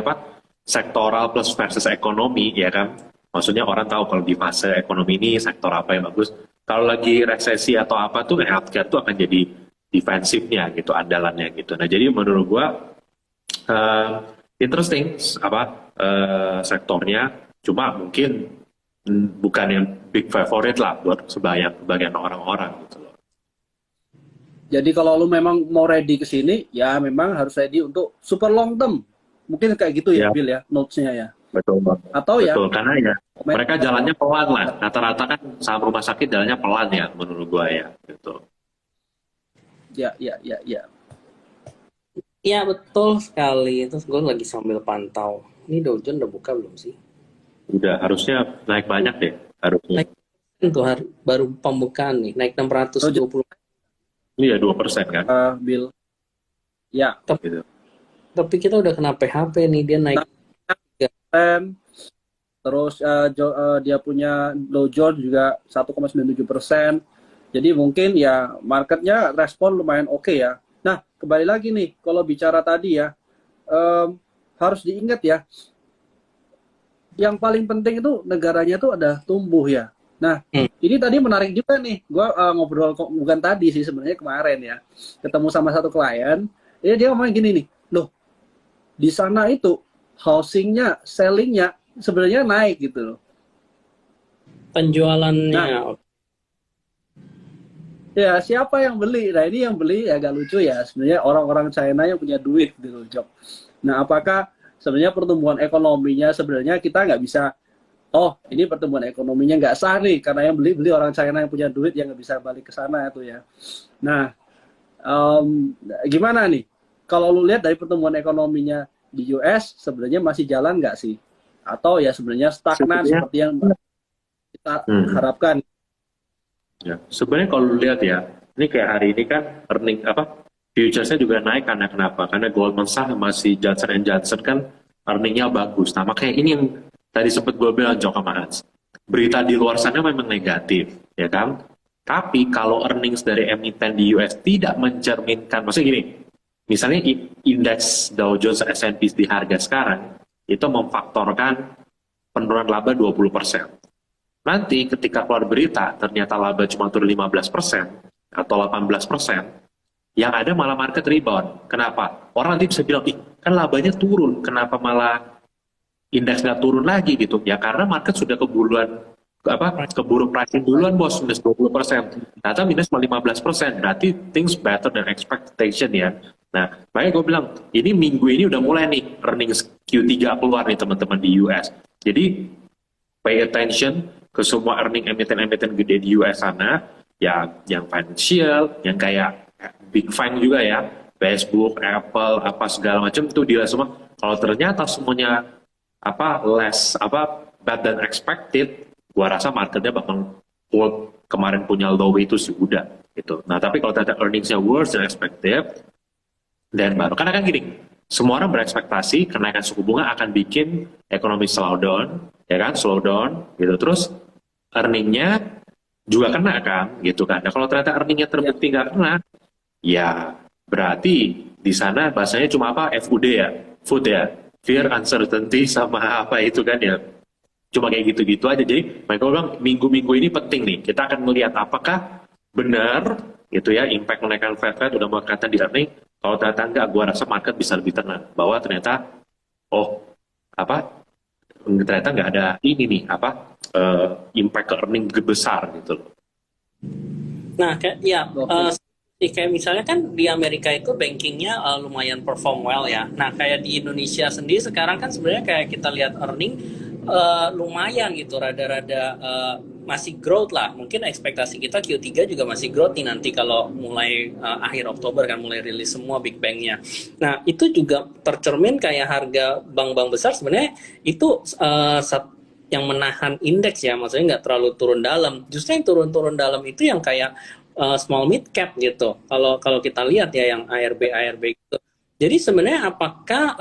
Speaker 3: sektoral plus versus ekonomi ya kan, maksudnya orang tahu kalau di fase ekonomi ini sektor apa yang bagus. Kalau lagi resesi atau apa tuh healthcare tuh akan jadi defensifnya gitu, andalannya gitu. Nah, jadi menurut gua interesting sektornya, cuma mungkin bukan yang big favorite lah buat sebagian orang-orang gitu loh.
Speaker 2: Jadi kalau lu memang mau ready ke sini, ya memang harus ready untuk super long term. Mungkin kayak gitu ya,
Speaker 3: Ya,
Speaker 2: Bill ya, notes-nya ya.
Speaker 3: betul banget.
Speaker 2: Atau ya,
Speaker 3: Betul, karena ya mereka jalannya pelan lah. Rata-rata kan saham rumah sakit jalannya pelan ya menurut gua ya gitu.
Speaker 2: ya.
Speaker 1: Iya betul sekali. Terus gue lagi sambil pantau. Ini Dow Jones udah buka belum sih?
Speaker 3: Udah harusnya naik banyak deh harusnya.
Speaker 1: Naik tuh baru pembukaan nih, naik 620.
Speaker 3: Iya 2% kan
Speaker 2: Bill. Ya,
Speaker 3: gitu.
Speaker 1: Tapi kita udah kena PHP nih, dia naik.
Speaker 2: terus dia punya Dow Jones juga 1,97%. Jadi mungkin ya marketnya respon lumayan oke ya. Nah, kembali lagi nih, kalau bicara tadi ya, harus diingat ya, yang paling penting itu negaranya tuh ada tumbuh ya. Nah, ini tadi menarik juga nih, gue ngobrol bukan tadi sih sebenarnya kemarin ya, ketemu sama satu klien, dia ngomong gini nih, loh, di sana itu housingnya, sellingnya sebenarnya naik gitu loh.
Speaker 1: Penjualannya.
Speaker 2: Nah, ya, siapa yang beli? Nah, ini yang beli agak lucu ya. Sebenarnya orang-orang China yang punya duit gitu, Jok. Nah, apakah sebenarnya pertumbuhan ekonominya sebenarnya kita nggak bisa, oh, ini pertumbuhan ekonominya nggak sah nih, karena yang beli orang China yang punya duit yang nggak bisa balik ke sana itu ya. Nah, gimana nih? Kalau lu lihat dari pertumbuhan ekonominya di US, sebenarnya masih jalan nggak sih? Atau ya sebenarnya stagnan seperti yang kita harapkan?
Speaker 3: Ya, sebenarnya kalau lu lihat ya, ini kayak hari ini kan futuresnya juga naik karena kenapa? Karena Goldman Sachs masih Johnson Johnson kan earningnya bagus. Nah, makanya ini yang tadi sempat gue bilang Jok sama Hans. Berita di luar sana memang negatif, ya kan? Tapi kalau earnings dari emiten di US tidak mencerminkan, maksudnya gini, misalnya indeks Dow Jones S&P di harga sekarang itu memfaktorkan penurunan laba 20%. Nanti ketika keluar berita, ternyata laba cuma turun 15% atau 18%, yang ada malah market rebound. Kenapa? Orang nanti bisa bilang, kan labanya turun, kenapa malah indeks nggak turun lagi gitu? Ya karena market sudah keburu pricing duluan bos, minus 20%. Ternyata minus 15%, berarti things better than expectation ya. Nah, makanya gue bilang, ini minggu ini udah mulai nih, earnings Q3 keluar nih teman-teman di US. Jadi, pay attention ke semua earning emiten-emiten gede di US sana, ya yang financial, yang kayak Big Fine juga ya, Facebook, Apple, apa segala macam itu dia semua. Kalau ternyata semuanya bad than expected, gua rasa marketnya bakal hold kemarin punya low itu sih udah gitu. Nah tapi kalau ternyata earningsnya worse than expected, dan baru karena kan gini, semua orang berekspektasi kenaikan suku bunga akan bikin ekonomi slow down, ya kan, slow down gitu. Terus earningnya juga kena kan, gitu kan. Nah kalau ternyata earningnya terbukti nggak kena, ya berarti di sana bahasanya cuma FUD ya, food ya, fear, uncertainty sama apa itu kan ya. Cuma kayak gitu-gitu aja. Jadi mereka bilang minggu-minggu ini penting nih. Kita akan melihat apakah benar gitu ya impact menaikkan Fed udah mau kelihatan di earning. Kalau ternyata enggak, gua rasa market bisa lebih tenang bahwa ternyata ternyata nggak ada ini nih impact ke earning besar gitu.
Speaker 1: Nah, kayak misalnya kan di Amerika itu bankingnya lumayan perform well ya. Nah, kayak di Indonesia sendiri sekarang kan sebenarnya kayak kita lihat earning lumayan gitu, rada-rada masih growth lah. Mungkin ekspektasi kita Q3 juga masih growth nih nanti kalau mulai akhir Oktober kan mulai rilis semua big banknya. Nah, itu juga tercermin kayak harga bank-bank besar sebenarnya itu yang menahan indeks ya, maksudnya nggak terlalu turun dalam. Justru yang turun-turun dalam itu yang kayak small mid cap gitu. Kalau kita lihat ya yang ARB gitu. Jadi sebenarnya apakah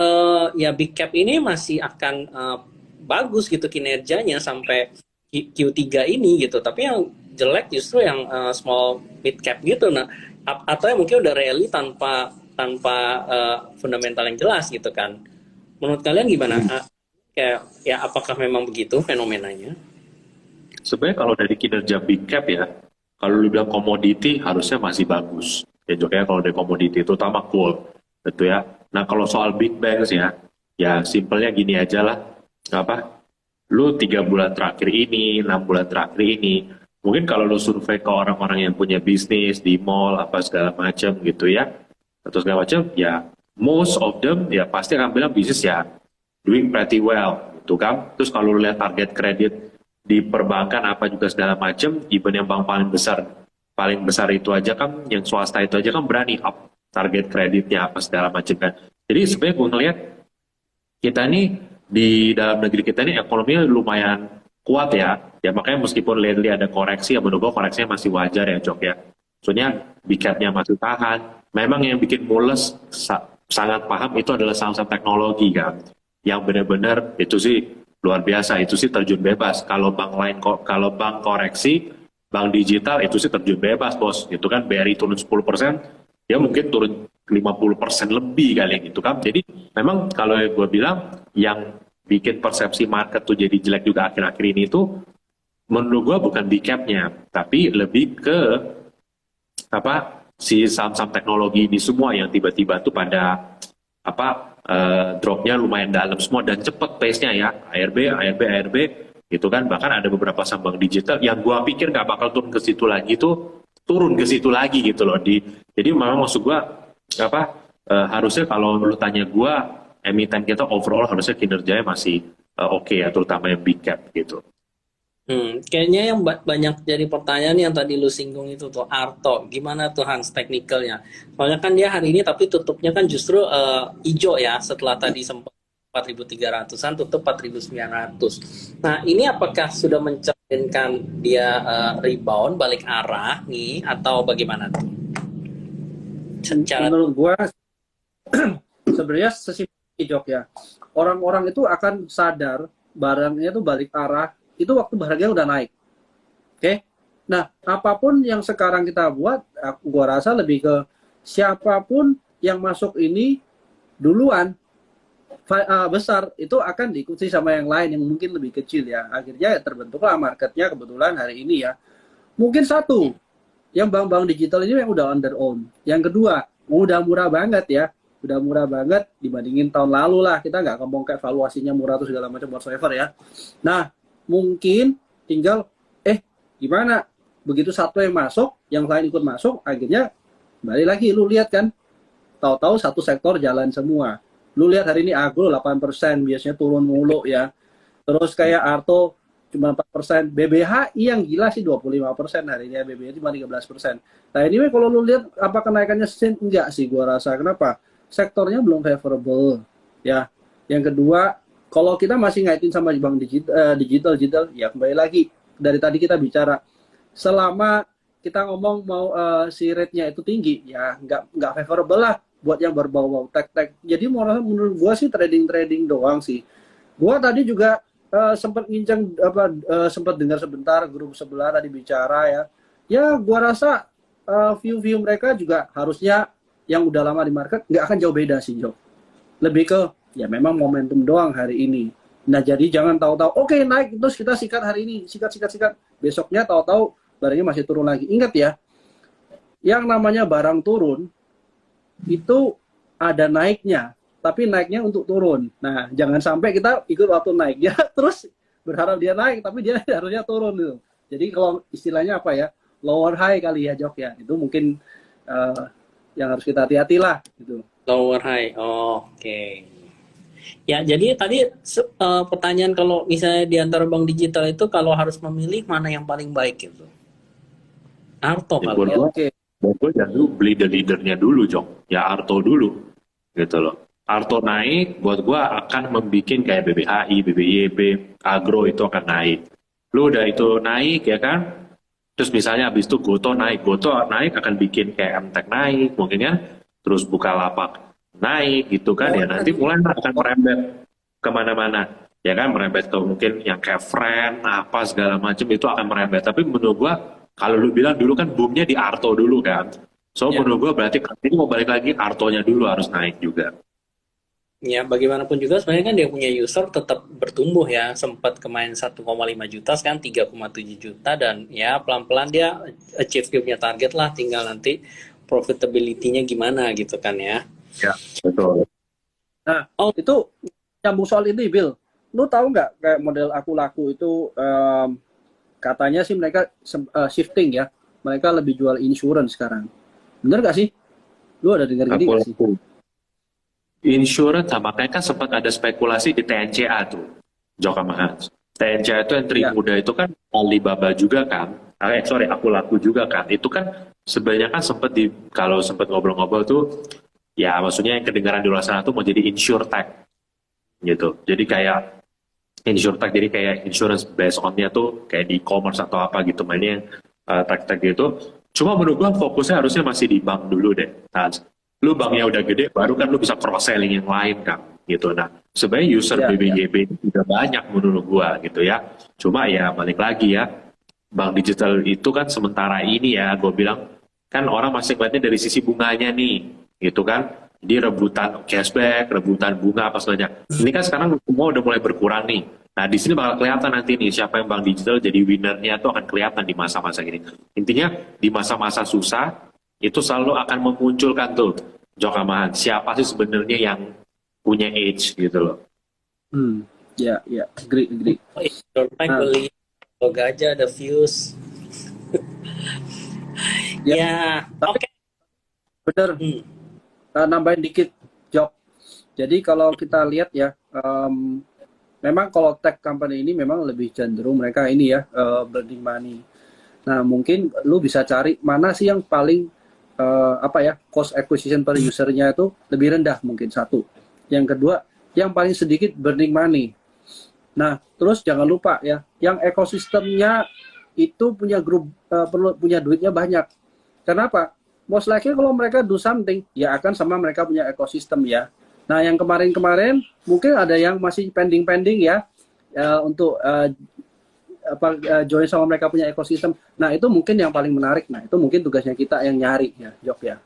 Speaker 1: ya big cap ini masih akan bagus gitu kinerjanya sampai Q3 ini gitu. Tapi yang jelek justru yang small mid cap gitu. Nah, atau yang mungkin udah rally tanpa fundamental yang jelas gitu kan. Menurut kalian gimana? Kayak ya apakah memang begitu fenomenanya?
Speaker 3: Sebenarnya kalau dari kinerja big cap ya, kalau lu bilang komoditi harusnya masih bagus. ya juga kalau dari komoditi terutama coal gitu ya. Nah kalau soal big banks ya simpelnya gini aja lah, apa, lu 3 bulan terakhir ini, 6 bulan terakhir ini, mungkin kalau lu survei ke orang-orang yang punya bisnis di mall apa segala macam gitu ya, atau segala macam, ya most of them ya pasti akan bilang bisnis ya doing pretty well gitu kan. Terus kalau lu lihat target kredit di perbankan apa juga segala macam, even yang bank paling besar itu aja kan, yang swasta itu aja kan berani up target kreditnya apa segala macam kan. Jadi sebenarnya gue ngeliat kita nih di dalam negeri kita ini ekonominya lumayan kuat ya. Ya makanya meskipun lately ada koreksi, ya menurut gue koreksinya masih wajar ya Jok ya. Soalnya big cap-nya masih tahan. Memang yang bikin mules sangat paham itu adalah saham-saham teknologi kan. Yang benar-benar itu sih luar biasa, itu sih terjun bebas. Kalau bank lain, kalau bank koreksi, bank digital itu sih terjun bebas bos. Itu kan BRI turun 10%, ya mungkin turun 50% lebih kali gitu kan. Jadi memang kalau gue bilang yang bikin persepsi market tuh jadi jelek juga akhir-akhir ini itu menurut gue bukan big cap-nya, tapi lebih ke apa, si saham-saham teknologi ini semua yang tiba-tiba tuh pada apa, dropnya lumayan dalam semua dan cepet pace-nya ya, ARB gitu kan. Bahkan ada beberapa saham bank digital yang gua pikir nggak bakal turun ke situ lagi tuh turun ke situ lagi gitu loh. Jadi memang maksud gua apa, harusnya kalau lu tanya gua, emiten kita overall harusnya kinerjanya masih oke ya, terutama yang big cap gitu.
Speaker 1: Kayaknya yang banyak jadi pertanyaan yang tadi lu singgung itu tuh Arto, gimana tuh Hans teknikalnya? Soalnya kan dia hari ini tapi tutupnya kan justru hijau ya, setelah tadi sempat 4.300-an tutup 4.900. Nah ini apakah sudah mencerminkan dia rebound balik arah nih atau bagaimana tuh? Secara
Speaker 2: Menurut gua sebenarnya sesimpel Jok ya. Orang-orang itu akan sadar barangnya itu balik arah itu waktu harganya udah naik. Oke. Nah, apapun yang sekarang kita buat, gua rasa lebih ke siapapun yang masuk ini duluan besar itu akan diikuti sama yang lain yang mungkin lebih kecil ya. Akhirnya terbentuklah marketnya kebetulan hari ini ya. Mungkin satu, yang bank-bank digital ini yang udah under own. Yang kedua, udah murah banget ya. Udah murah banget dibandingin tahun lalu lah. Kita nggak ngomong kayak valuasinya murah atau segala macam whatsoever ya. Nah, mungkin tinggal gimana begitu satu yang masuk, yang lain ikut masuk, akhirnya balik lagi lu lihat kan, tahu-tahu satu sektor jalan semua. Lu lihat hari ini Agro 8%, biasanya turun mulu ya. Terus kayak Arto cuma 4%, BBHI yang gila sih 25% hari ini ya, BBHI cuma 13%. Nah ini kalau lu lihat apa kenaikannya enggak sih gua rasa. Kenapa? Sektornya belum favorable ya. Yang kedua, kalau kita masih ngaitin sama bank digital, ya kembali lagi dari tadi kita bicara, selama kita ngomong mau si rate-nya itu tinggi, ya nggak favorable lah buat yang berbau-bau tech. Jadi menurut gua sih trading doang sih. Gua tadi juga sempat ngincang sempat dengar sebentar grup sebelah tadi bicara ya. Ya gua rasa view mereka juga harusnya yang udah lama di market nggak akan jauh beda sih Jo. Lebih ke ya memang momentum doang hari ini. Nah jadi jangan tahu-tahu oke, naik terus kita sikat hari ini, sikat besoknya tahu-tahu barangnya masih turun lagi. Ingat ya, yang namanya barang turun itu ada naiknya, tapi naiknya untuk turun. Nah jangan sampai kita ikut waktu naiknya terus berharap dia naik tapi dia harusnya turun gitu. Jadi kalau istilahnya apa ya, lower high kali ya Jok ya, itu mungkin yang harus kita hati-hati lah gitu.
Speaker 1: lower high, oke. Ya, jadi tadi pertanyaan kalau misalnya di antara bank digital itu kalau harus memilih mana yang paling baik gitu. Arto
Speaker 3: Ya,
Speaker 1: kali ya.
Speaker 2: Oke.
Speaker 3: buat gue jangan dulu beli the leadernya dulu Jok, ya Arto dulu gitu loh. Arto naik buat gue akan membuat kayak BBHI, BBYB, Agro itu akan naik. Lu udah itu naik ya kan, terus misalnya habis itu Goto naik akan bikin kayak MTech naik mungkin ya, terus Bukalapak naik gitu kan ya, nanti mulai akan merembet kemana-mana ya kan, merembet ke mungkin yang kayak Friend apa segala macam itu akan merembet. Tapi menurut gua kalau lu bilang dulu kan boomnya di Arto dulu kan, so
Speaker 1: Ya.
Speaker 3: menurut gua berarti ini mau balik lagi Artonya dulu harus naik juga.
Speaker 1: Ya, bagaimanapun juga sebenarnya kan dia punya user tetap bertumbuh ya, sempat kemarin 1,5 juta, sekarang 3,7 juta dan ya pelan-pelan dia achieve dia punya target lah, tinggal nanti profitability-nya gimana gitu kan ya.
Speaker 3: Ya, betul.
Speaker 2: Nah,
Speaker 1: Oh.
Speaker 2: itu nyambung soal ini, Bill. Lu tahu nggak kayak model Aku Laku itu katanya sih mereka shifting ya. Mereka lebih jual insurance sekarang. Bener nggak sih? Lu ada dengar gini nggak sih?
Speaker 3: Insurance sama kayak kan sempat ada spekulasi di TNCA tuh, Jok sama Hans. TNCA itu yang
Speaker 2: Ya.
Speaker 3: muda itu kan Alibaba juga kan, Aku Laku juga kan. Itu kan sebenarnya kan sempat kalau sempat ngobrol-ngobrol tuh, ya maksudnya yang kedengaran di luar sana tuh mau jadi insurtech gitu. Jadi kayak insurtech, jadi kayak insurance based on-nya tuh kayak di e-commerce atau apa gitu, mainnya yang tech-tech gitu. Cuma menurut gua fokusnya harusnya masih di bank dulu deh, Hans. Lu banknya udah gede, baru kan lu bisa cross selling yang lain kan, gitu. Nah, sebenarnya user
Speaker 2: Ya,
Speaker 3: BBYB itu juga banyak menurut gua gitu ya. Cuma ya balik lagi ya, bank digital itu kan sementara ini ya, gue bilang kan orang masih ngeliatnya dari sisi bunganya nih, gitu kan. Jadi rebutan cashback, rebutan bunga apa sebenarnya. Ini kan sekarang semua udah mulai berkurang nih. Nah, di sini bakal kelihatan nanti nih siapa yang bank digital jadi winernya tuh akan kelihatan di masa-masa gini. Intinya di masa-masa susah itu selalu akan memunculkan tuh Jokamahan siapa sih sebenarnya yang punya edge gitu loh.
Speaker 2: Ya, agree.
Speaker 1: Oh, insurtech
Speaker 2: Nah.
Speaker 1: beli log aja ada views.
Speaker 2: Ya.
Speaker 1: Ya, oke.
Speaker 2: Bener. Nambahin dikit, Jok. Jadi kalau kita lihat ya, memang kalau tech company ini memang lebih cenderung mereka ini ya, burning money. Nah, mungkin lu bisa cari mana sih yang paling cost acquisition per usernya itu lebih rendah mungkin satu. Yang kedua, yang paling sedikit burning money. Nah, terus jangan lupa ya, yang ekosistemnya itu punya grup perlu punya duitnya banyak. Kenapa? Most likely kalau mereka do something, ya akan sama mereka punya ekosistem ya. Nah, yang kemarin-kemarin mungkin ada yang masih pending ya untuk join sama mereka punya ekosistem. Nah, itu mungkin yang paling menarik. Nah, itu mungkin tugasnya kita yang nyari ya, Jok ya.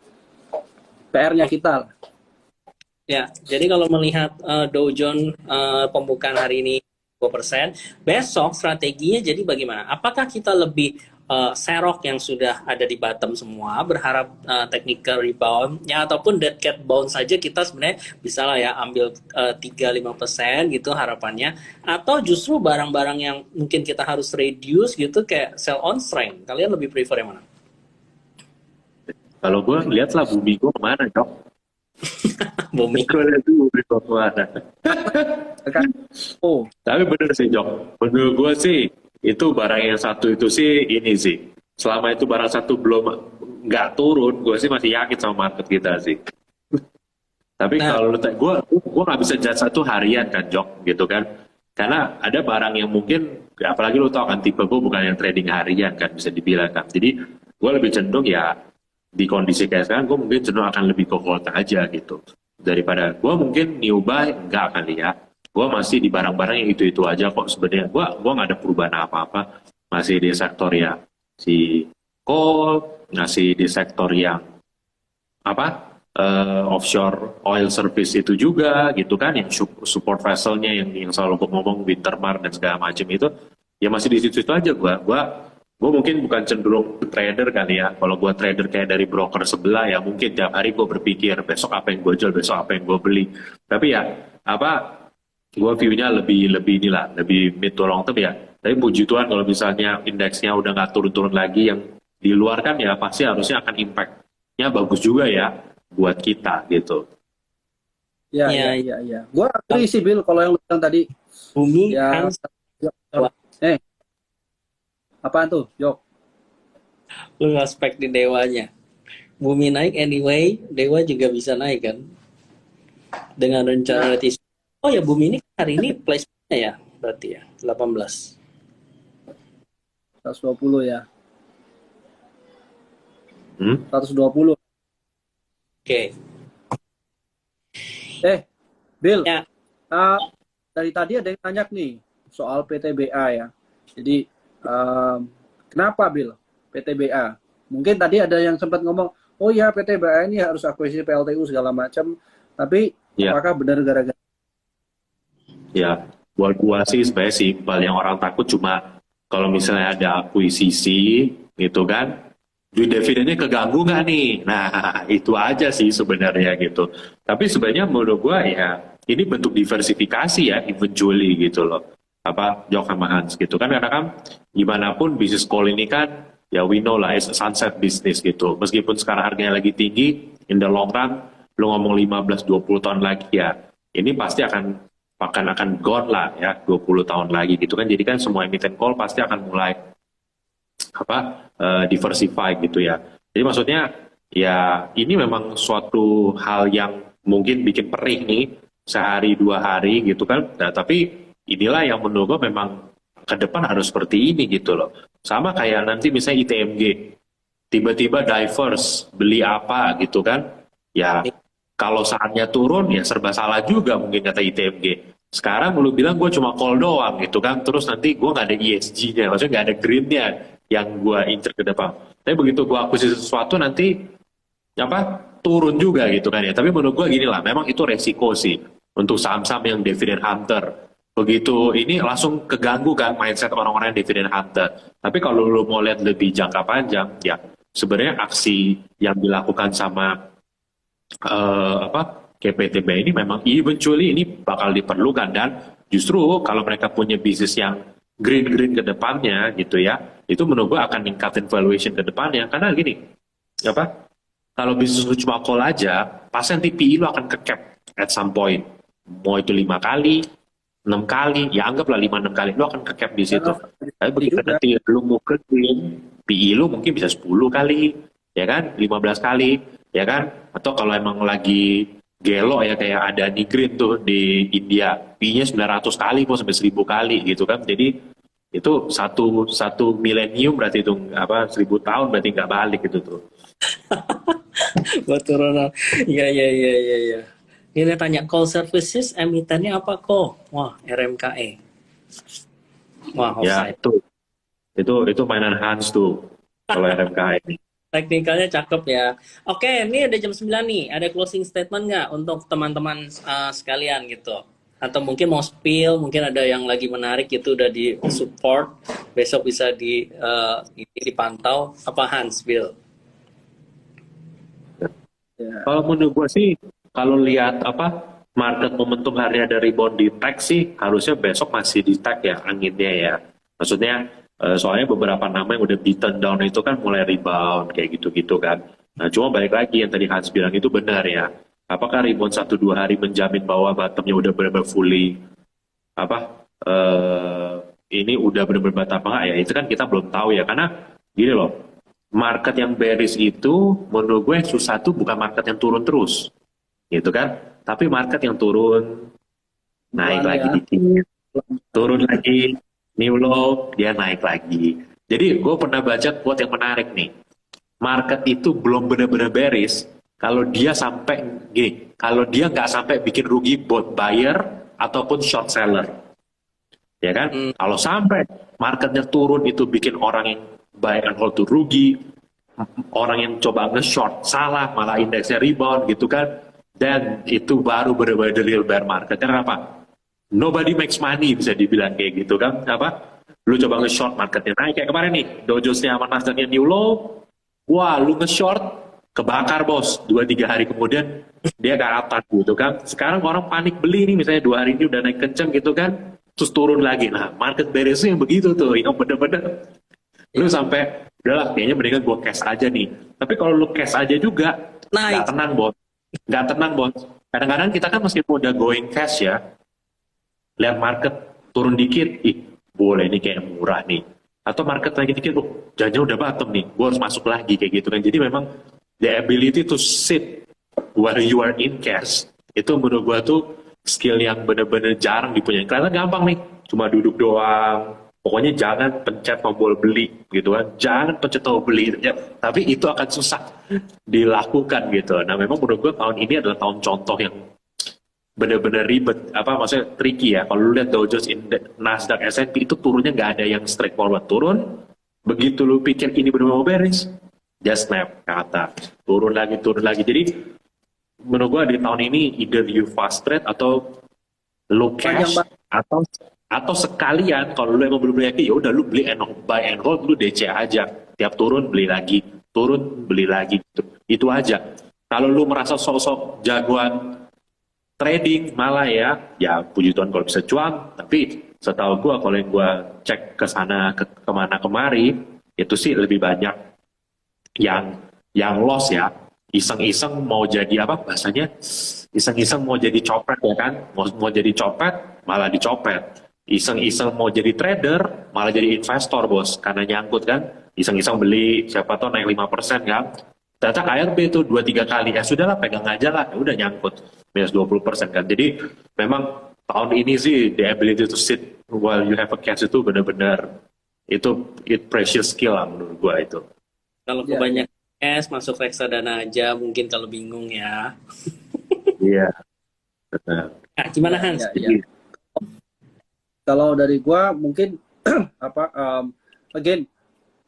Speaker 2: PR-nya kita.
Speaker 1: Ya, jadi kalau melihat Dow Jones pembukaan hari ini 2%, besok strateginya jadi bagaimana? Apakah kita lebih serok yang sudah ada di bottom semua, berharap technical rebound, ya ataupun dead cat bounce saja kita sebenarnya bisa lah ya ambil 3-5% gitu harapannya, atau justru barang-barang yang mungkin kita harus reduce gitu kayak sell on strength. Kalian lebih prefer yang mana?
Speaker 3: Kalau gue lihat lah bumi gue kemana, Jok.
Speaker 1: Bumi.
Speaker 3: Gue lihat tuh bumi gue kemana.
Speaker 2: Oh.
Speaker 3: Tapi bener sih, Jok. Menurut gue sih, itu barang yang satu itu sih ini sih. Selama itu barang satu belum nggak turun, gue sih masih yakin sama market kita sih. Tapi kalau gue nggak bisa judge satu harian kan, Jok, gitu kan. Karena ada barang yang mungkin, apalagi lo tau kan tipe gue bukan yang trading harian kan, bisa dibilang kan. Jadi gue lebih cenderung ya di kondisi kayak sekarang, gue mungkin cenderung akan lebih ke hold aja gitu. Daripada gue mungkin new buy nggak akan lihat. Gue masih di barang-barang yang itu-itu aja kok sebenarnya. Gue nggak ada perubahan apa-apa. Masih di sektor ya si coal, masih di sektor yang offshore oil service itu juga gitu kan, yang support vesselnya yang selalu gue ngomong Wintermar dan segala macam itu, ya masih di situ-situ aja gue mungkin bukan cenderung trader kali ya. Kalau gue trader kayak dari broker sebelah ya mungkin tiap hari gue berpikir besok apa yang gue jual, besok apa yang gue beli. Tapi ya gue view-nya lebih inilah, lebih mid to long term ya. Tapi puji Tuhan kalau misalnya indeksnya udah nggak turun-turun lagi, yang di luar kan ya pasti harusnya akan impact-nya bagus juga ya buat kita gitu.
Speaker 2: Ya. Gue agree sih, Bill, kalau yang lu bilang tadi.
Speaker 1: Bumi
Speaker 2: Ya. Apaan tuh, Jok?
Speaker 1: Lu ngaspek di dewanya. Bumi naik anyway, dewa juga bisa naik kan? Dengan rencana retis. Oh ya, bumi ini hari ini placement-nya ya, berarti ya, 18.
Speaker 2: 120 ya. 120.
Speaker 1: Oke.
Speaker 2: Bill,
Speaker 1: Ya.
Speaker 2: dari tadi ada yang nanya nih soal PTBA ya. Jadi, kenapa, Bill, PTBA? Mungkin tadi ada yang sempat ngomong, oh ya PTBA ini harus akuisisi PLTU segala macam. Tapi, apakah benar gara-gara?
Speaker 3: Ya, buat gua sih sebenarnya simpel. Yang orang takut cuma kalau misalnya ada akuisisi gitu kan, duit dividennya keganggu nggak nih? Nah, itu aja sih sebenarnya gitu. Tapi sebenarnya menurut gua ya ini bentuk diversifikasi ya eventually gitu loh. Apa Jok sama Hans gitu kan, karena kan gimana pun bisnis call ini kan ya we know lah it's a sunset business gitu. Meskipun sekarang harganya lagi tinggi, in the long run lu ngomong 15-20 tahun lagi ya ini pasti akan gone lah ya 20 tahun lagi gitu kan. Jadi kan semua emiten call pasti akan mulai apa diversify gitu ya. Jadi maksudnya ya ini memang suatu hal yang mungkin bikin perih nih sehari dua hari gitu kan. Nah, tapi inilah yang menurut gue memang ke depan harus seperti ini gitu loh. Sama kayak nanti misalnya ITMG tiba-tiba diverse beli apa gitu kan. Ya kalau saatnya turun ya serba salah juga mungkin kata ITMG. Sekarang lu bilang gue cuma call doang gitu kan, terus nanti gue nggak ada ESG-nya, maksudnya nggak ada green-nya yang gue incer ke depan. Tapi begitu gue akuisisi sesuatu nanti apa turun juga gitu kan ya. Tapi menurut gue gini lah, memang itu resiko sih untuk saham-saham yang dividend hunter. Begitu ini langsung keganggu kan mindset orang-orang yang dividend hunter. Tapi kalau lu mau lihat lebih jangka panjang, ya sebenarnya aksi yang dilakukan sama apa KPTB ini memang eventually ini bakal diperlukan, dan justru kalau mereka punya bisnis yang green ke depannya gitu ya, itu menurut gua akan ningkatin valuation ke depannya. Karena gini, apa? Kalau bisnis lu cuma call aja, pasti nanti PE lu akan ke cap at some point. Mau itu 5 kali, 6 kali, ya anggaplah 5-6 kali, lu akan ke cap di situ. Tapi begitu nanti lu mau ke green, PE lu mungkin bisa 10 kali, ya kan? 15 kali, ya kan? Atau kalau emang lagi gelo ya kayak ada di green tuh di India, PE-nya 900 kali mau sampai 1000 kali gitu kan. Jadi itu satu milenium berarti itu apa 1000 tahun berarti nggak balik gitu tuh.
Speaker 1: Betul Ronald. Iya, iya, iya, iya, iya. Ini tanya call services emitennya apa kok? Wah, RMKE. Wah,
Speaker 3: Ya
Speaker 1: offside.
Speaker 3: itu mainan Hans tuh kalau RMKI ini.
Speaker 1: Teknikalnya cakep ya. Oke, ini ada jam 9 nih. Ada closing statement nggak untuk teman-teman sekalian gitu? Atau mungkin mau spill, mungkin ada yang lagi menarik gitu udah di support. Besok bisa ini dipantau. Apa Hans, Bill?
Speaker 2: Ya.
Speaker 3: Kalau menurut gue sih, kalau lihat apa market momentum hari ada rebound di tech sih, harusnya besok masih di tech ya anginnya ya. Maksudnya soalnya beberapa nama yang udah beaten down itu kan mulai rebound kayak gitu-gitu kan. Nah cuma balik lagi yang tadi Hans bilang itu benar ya. Apakah rebound 1-2 hari menjamin bahwa bottomnya udah benar-benar fully apa ini udah benar-benar bottom apa nggak ya? Itu kan kita belum tahu ya, karena gini loh. Market yang bearish itu menurut gue susah tuh bukan market yang turun terus gitu kan, tapi market yang turun naik
Speaker 2: Pelan
Speaker 3: lagi
Speaker 2: ya.
Speaker 3: dikit, turun lagi new low, dia naik lagi. Jadi gue pernah baca quote yang menarik nih, market itu belum benar-benar bearish kalau dia sampai gini, kalau dia nggak sampai bikin rugi buat buyer ataupun short seller, ya kan?
Speaker 1: Hmm,
Speaker 3: Kalau sampai marketnya turun itu bikin orang yang buy and hold tuh rugi, orang yang coba nge-short salah, malah indeksnya rebound gitu kan, dan itu baru benar-benar the real bear market. Kenapa? Nobody makes money bisa dibilang kayak gitu kan, apa? Lu coba nge-short marketnya naik kayak kemarin nih, Dow Jones-nya sama Nasdaq-nya new low, wah lu nge-short kebakar bos, 2-3 hari kemudian dia ke atas gitu kan. Sekarang orang panik beli nih, misalnya 2 hari ini udah naik kenceng gitu kan, terus turun lagi. Nah market bearish yang begitu tuh, yang bener-bener lu sampai udahlah kayaknya mendingan gua cash aja nih. Tapi kalau lu cash aja juga nggak
Speaker 1: naik.
Speaker 3: tenang bos, nggak tenang bos. Kadang-kadang kita kan meskipun udah going cash ya, lihat market turun dikit, ih boleh ini kayak murah nih. Atau market lagi dikit, oh jangan udah bottom nih, gua harus masuk lagi kayak gitu kan. Jadi memang the ability to sit while you are in cash itu menurut gua tuh skill yang bener-bener jarang dipunyai. Kelihatan gampang nih, cuma duduk doang. Pokoknya jangan pencet tombol beli gitu kan, jangan pencet tombol beli ya. Tapi itu akan susah dilakukan gitu. Nah memang menurut gue tahun ini adalah tahun contoh yang benar-benar ribet, apa maksudnya tricky ya. Kalau lu lihat Dow Jones, Nasdaq, S&P itu turunnya nggak ada yang straightforward turun. Begitu lu pikir ini benar-benar mau beres, dia snap ke atas, turun lagi turun lagi. Jadi menurut gue di tahun ini either you fast trade atau lu
Speaker 2: Panjang
Speaker 3: cash,
Speaker 2: banget.
Speaker 3: atau sekalian kalau lu emang belum yakin ya udah lu beli and buy and hold, lu DC aja, tiap turun beli lagi, turun beli lagi gitu. Itu aja. Kalau lu merasa sosok jagoan trading malah ya puji Tuhan kalau bisa cuan, tapi setahu gua kalau yang gua cek ke sana kemana kemari itu sih lebih banyak yang loss ya, iseng-iseng mau jadi apa bahasanya, iseng-iseng mau jadi copet ya kan, mau jadi copet malah dicopet, iseng-iseng mau jadi trader malah jadi investor bos, karena nyangkut kan, iseng-iseng beli siapa tahu naik 5% kan, ternyata KRB itu 2-3 kali, ya sudahlah pegang aja lah, ya udah nyangkut minus 20% kan. Jadi memang tahun ini sih the ability to sit while you have a cash itu benar-benar it precious skill lah menurut gua itu.
Speaker 1: Kalau
Speaker 2: Ya,
Speaker 1: kebanyakan cash masuk reksadana aja mungkin kalau bingung ya.
Speaker 3: Iya, benar.
Speaker 1: Nah, gimana
Speaker 2: ya,
Speaker 1: Hans?
Speaker 2: ya, ya.
Speaker 3: Jadi,
Speaker 2: Kalau dari gua mungkin apa again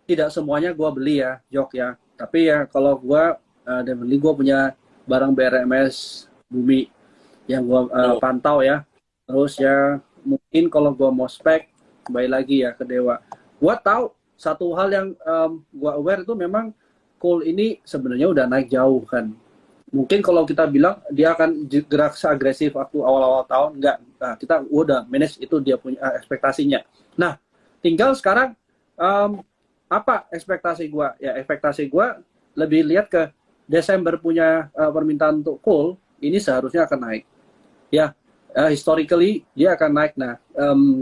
Speaker 2: tidak semuanya gua beli ya, Jok ya. Tapi ya kalau gua definitely gua punya barang BRMS Bumi yang gua
Speaker 1: Oh,
Speaker 2: pantau ya. Terus ya mungkin kalau gua mau spek kembali lagi ya ke Dewa. Gua tahu satu hal yang gua aware itu memang coal ini sebenarnya udah naik jauh kan. Mungkin kalau kita bilang dia akan gerak seagresif waktu awal-awal tahun, enggak. Nah, kita udah manage itu dia punya ekspektasinya. Nah, tinggal sekarang apa ekspektasi gua? Ya, ekspektasi gua lebih lihat ke Desember punya permintaan untuk coal ini seharusnya akan naik. Ya, historically dia akan naik. Nah,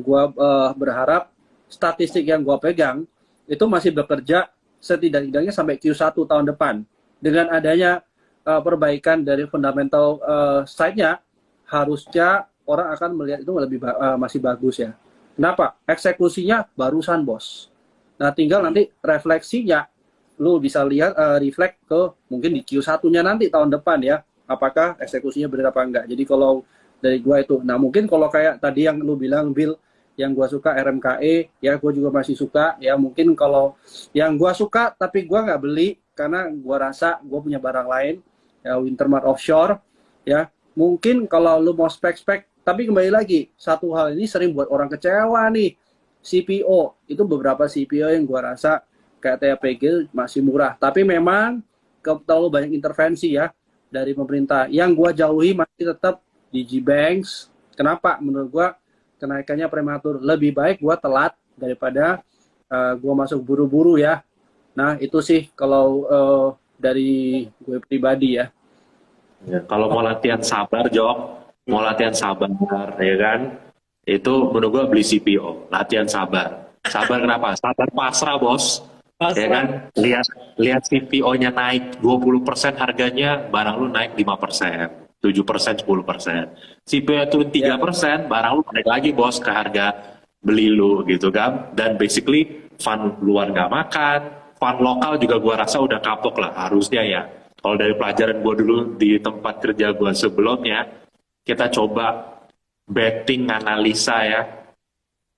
Speaker 2: gua berharap statistik yang gua pegang itu masih bekerja setidak-tidaknya sampai Q1 tahun depan. Dengan adanya perbaikan dari fundamental side-nya, harusnya orang akan melihat itu lebih masih bagus ya. Kenapa? Eksekusinya barusan bos. Nah tinggal nanti refleksinya, lu bisa lihat reflect ke mungkin di Q1-nya nanti tahun depan ya. Apakah eksekusinya benar apa enggak. Jadi kalau dari gua itu, nah mungkin kalau kayak tadi yang lu bilang Bill, yang gua suka RMKE, ya gua juga masih suka. Ya mungkin kalau yang gua suka tapi gua nggak beli karena gua rasa gua punya barang lain ya, Wintermart Offshore ya, mungkin kalau lu mau spek-spek, tapi kembali lagi satu hal ini sering buat orang kecewa nih, CPO itu beberapa CPO yang gua rasa kayak TAPG masih murah, tapi memang terlalu banyak intervensi ya dari pemerintah. Yang gua jauhi masih tetap DigiBanks. Kenapa? Menurut gua kenaikannya prematur, lebih baik gua telat daripada gua masuk buru-buru ya. Nah itu sih kalau dari gue pribadi ya.
Speaker 3: ya, kalau mau latihan sabar, Jok, mau latihan sabar, ya kan? Itu menurut gua beli CPO, latihan sabar. Sabar kenapa? Sabar pasrah, bos. Ya
Speaker 1: pasrah.
Speaker 3: kan? Lihat CPO-nya naik 20% harganya, barang lu naik 5%, 7%, 10%. CPO turun
Speaker 2: Ya,
Speaker 3: 3%, barang lu naik lagi, bos, ke harga beli lu gitu kan. Dan basically fund luar nggak makan, fund lokal juga gua rasa udah kapok lah harusnya ya. Kalau dari pelajaran gua dulu di tempat kerja gua sebelumnya, kita coba betting analisa ya,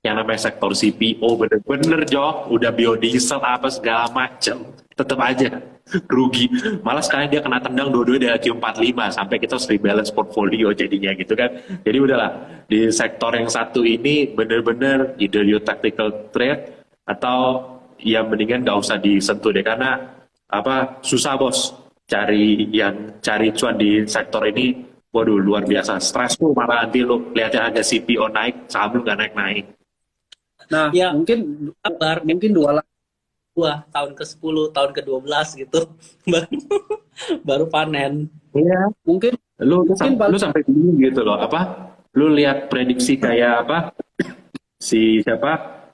Speaker 3: yang namanya sektor CPO bener-bener Jok, udah biodiesel apa segala macem, tetap aja rugi. Malah sekarang dia kena tendang dua-duanya dari Q45 sampai kita harus rebalance portfolio jadinya gitu kan. Jadi udahlah, di sektor yang satu ini bener-bener either you tactical trade atau ya mendingan nggak usah disentuh deh, karena apa, susah bos cari cuan di sektor ini. Waduh, luar biasa stressful, malah nanti lu lihatnya ada CPO naik, saham lu nggak naik-naik.
Speaker 2: nah
Speaker 1: Ya,
Speaker 2: mungkin
Speaker 1: kabar kayak
Speaker 2: mungkin dua
Speaker 1: gua tahun ke-10, tahun ke-12 gitu. Baru baru panen.
Speaker 3: Iya.
Speaker 2: mungkin mungkin
Speaker 3: Lu
Speaker 2: paling
Speaker 3: sampai bingung gitu loh, apa? Lu lihat prediksi kayak apa? Si siapa?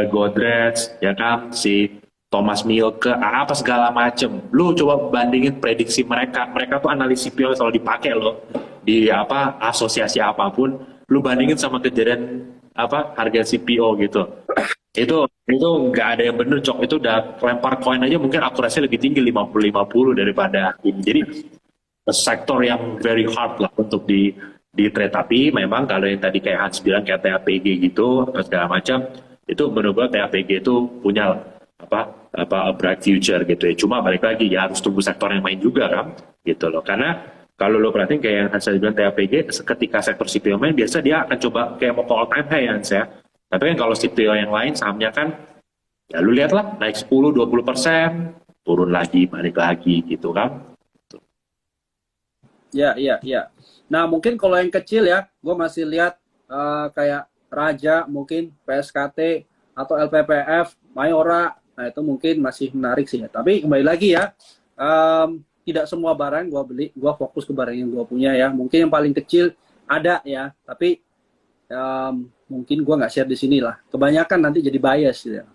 Speaker 3: Godrej, ya kan? Si Thomas Mielke, apa segala macem. Lu coba bandingin prediksi mereka. Mereka tuh analis CPO selalu dipakai loh di apa asosiasi apapun. Lu bandingin sama kejadian apa harga CPO gitu. Itu nggak ada yang bener, Cok. Itu udah lempar koin aja mungkin akurasinya lebih tinggi 50-50 daripada ini. Jadi sektor yang very hard lah untuk di trade, tapi memang kalau yang tadi kayak Hans bilang kayak TAPG gitu atau segala macam, itu menurut gua TAPG itu punya apa a bright future gitu ya. Cuma balik lagi ya harus tunggu sektor yang main juga kan gitu loh, karena kalau lo perhatiin kayak yang Hans bilang TAPG, ketika sektor CPO main biasa dia akan coba kayak mau ke all time high Hans ya, tapi kan kalau CPO yang lain sahamnya kan ya lu lihat lah naik 10-20%, turun lagi, balik lagi gitu kan.
Speaker 2: Ya, ya, ya. Nah, mungkin kalau yang kecil ya, gue masih lihat kayak Raja, mungkin PSKT, atau LPPF, Mayora. Nah, itu mungkin masih menarik sih ya. Tapi kembali lagi ya, tidak semua barang gue beli, gue fokus ke barang yang gue punya ya. Mungkin yang paling kecil ada ya, tapi mungkin gue nggak share di sini lah. Kebanyakan nanti jadi bias gitu ya.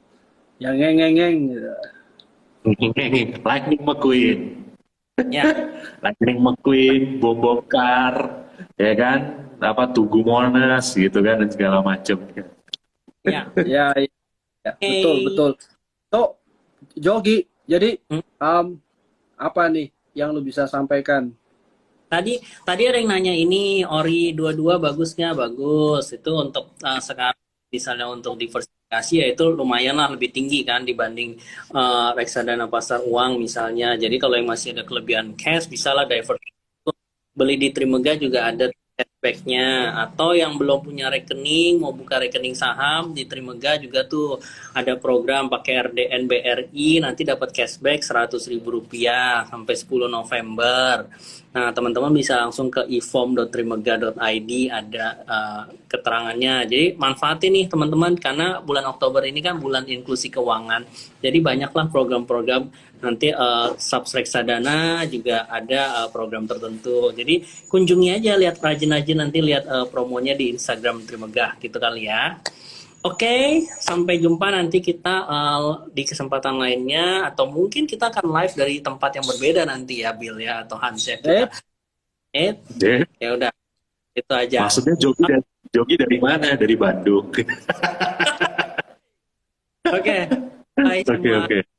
Speaker 2: Yang ngeng-ngeng gitu.
Speaker 3: Lightning McQueen.
Speaker 1: Ya,
Speaker 3: Lightning McQueen, bom bongkar, ya kan, apa Tugu Monas gitu kan dan segala macam.
Speaker 1: ya.
Speaker 2: Ya, ya, ya, betul,
Speaker 1: Hey.
Speaker 2: betul. So, Jogi, jadi
Speaker 1: Hmm.
Speaker 2: apa nih yang lu bisa sampaikan?
Speaker 1: Tadi ada yang nanya ini Ori 22 bagus nggak? Bagus. Itu untuk sekarang misalnya untuk diversifikasi ya itu lumayan lah lebih tinggi kan dibanding reksadana pasar uang misalnya. Jadi kalau yang masih ada kelebihan cash bisa lah diversifikasi. Beli di Trimega juga ada cashbacknya, atau yang belum punya rekening mau buka rekening saham di Trimega juga tuh ada program pakai RDN BRI nanti dapat cashback Rp100.000 sampai 10 November. Nah, teman-teman bisa langsung ke ifom.trimega.id, ada keterangannya. Jadi manfaatin nih teman-teman karena bulan Oktober ini kan bulan inklusi keuangan. Jadi banyaklah program-program nanti Subreksadana juga ada program tertentu. Jadi kunjungi aja, lihat rajin-rajin nanti lihat promonya di Instagram Trimegah gitu kali ya. Oke, sampai jumpa nanti kita di kesempatan lainnya atau mungkin kita akan live dari tempat yang berbeda nanti ya Bill ya atau Hans ya kita. Ya udah itu aja.
Speaker 3: Maksudnya Jogi dari mana? Dari Bandung.
Speaker 1: Oke. Bye
Speaker 3: Oke,
Speaker 1: semua.
Speaker 3: oke.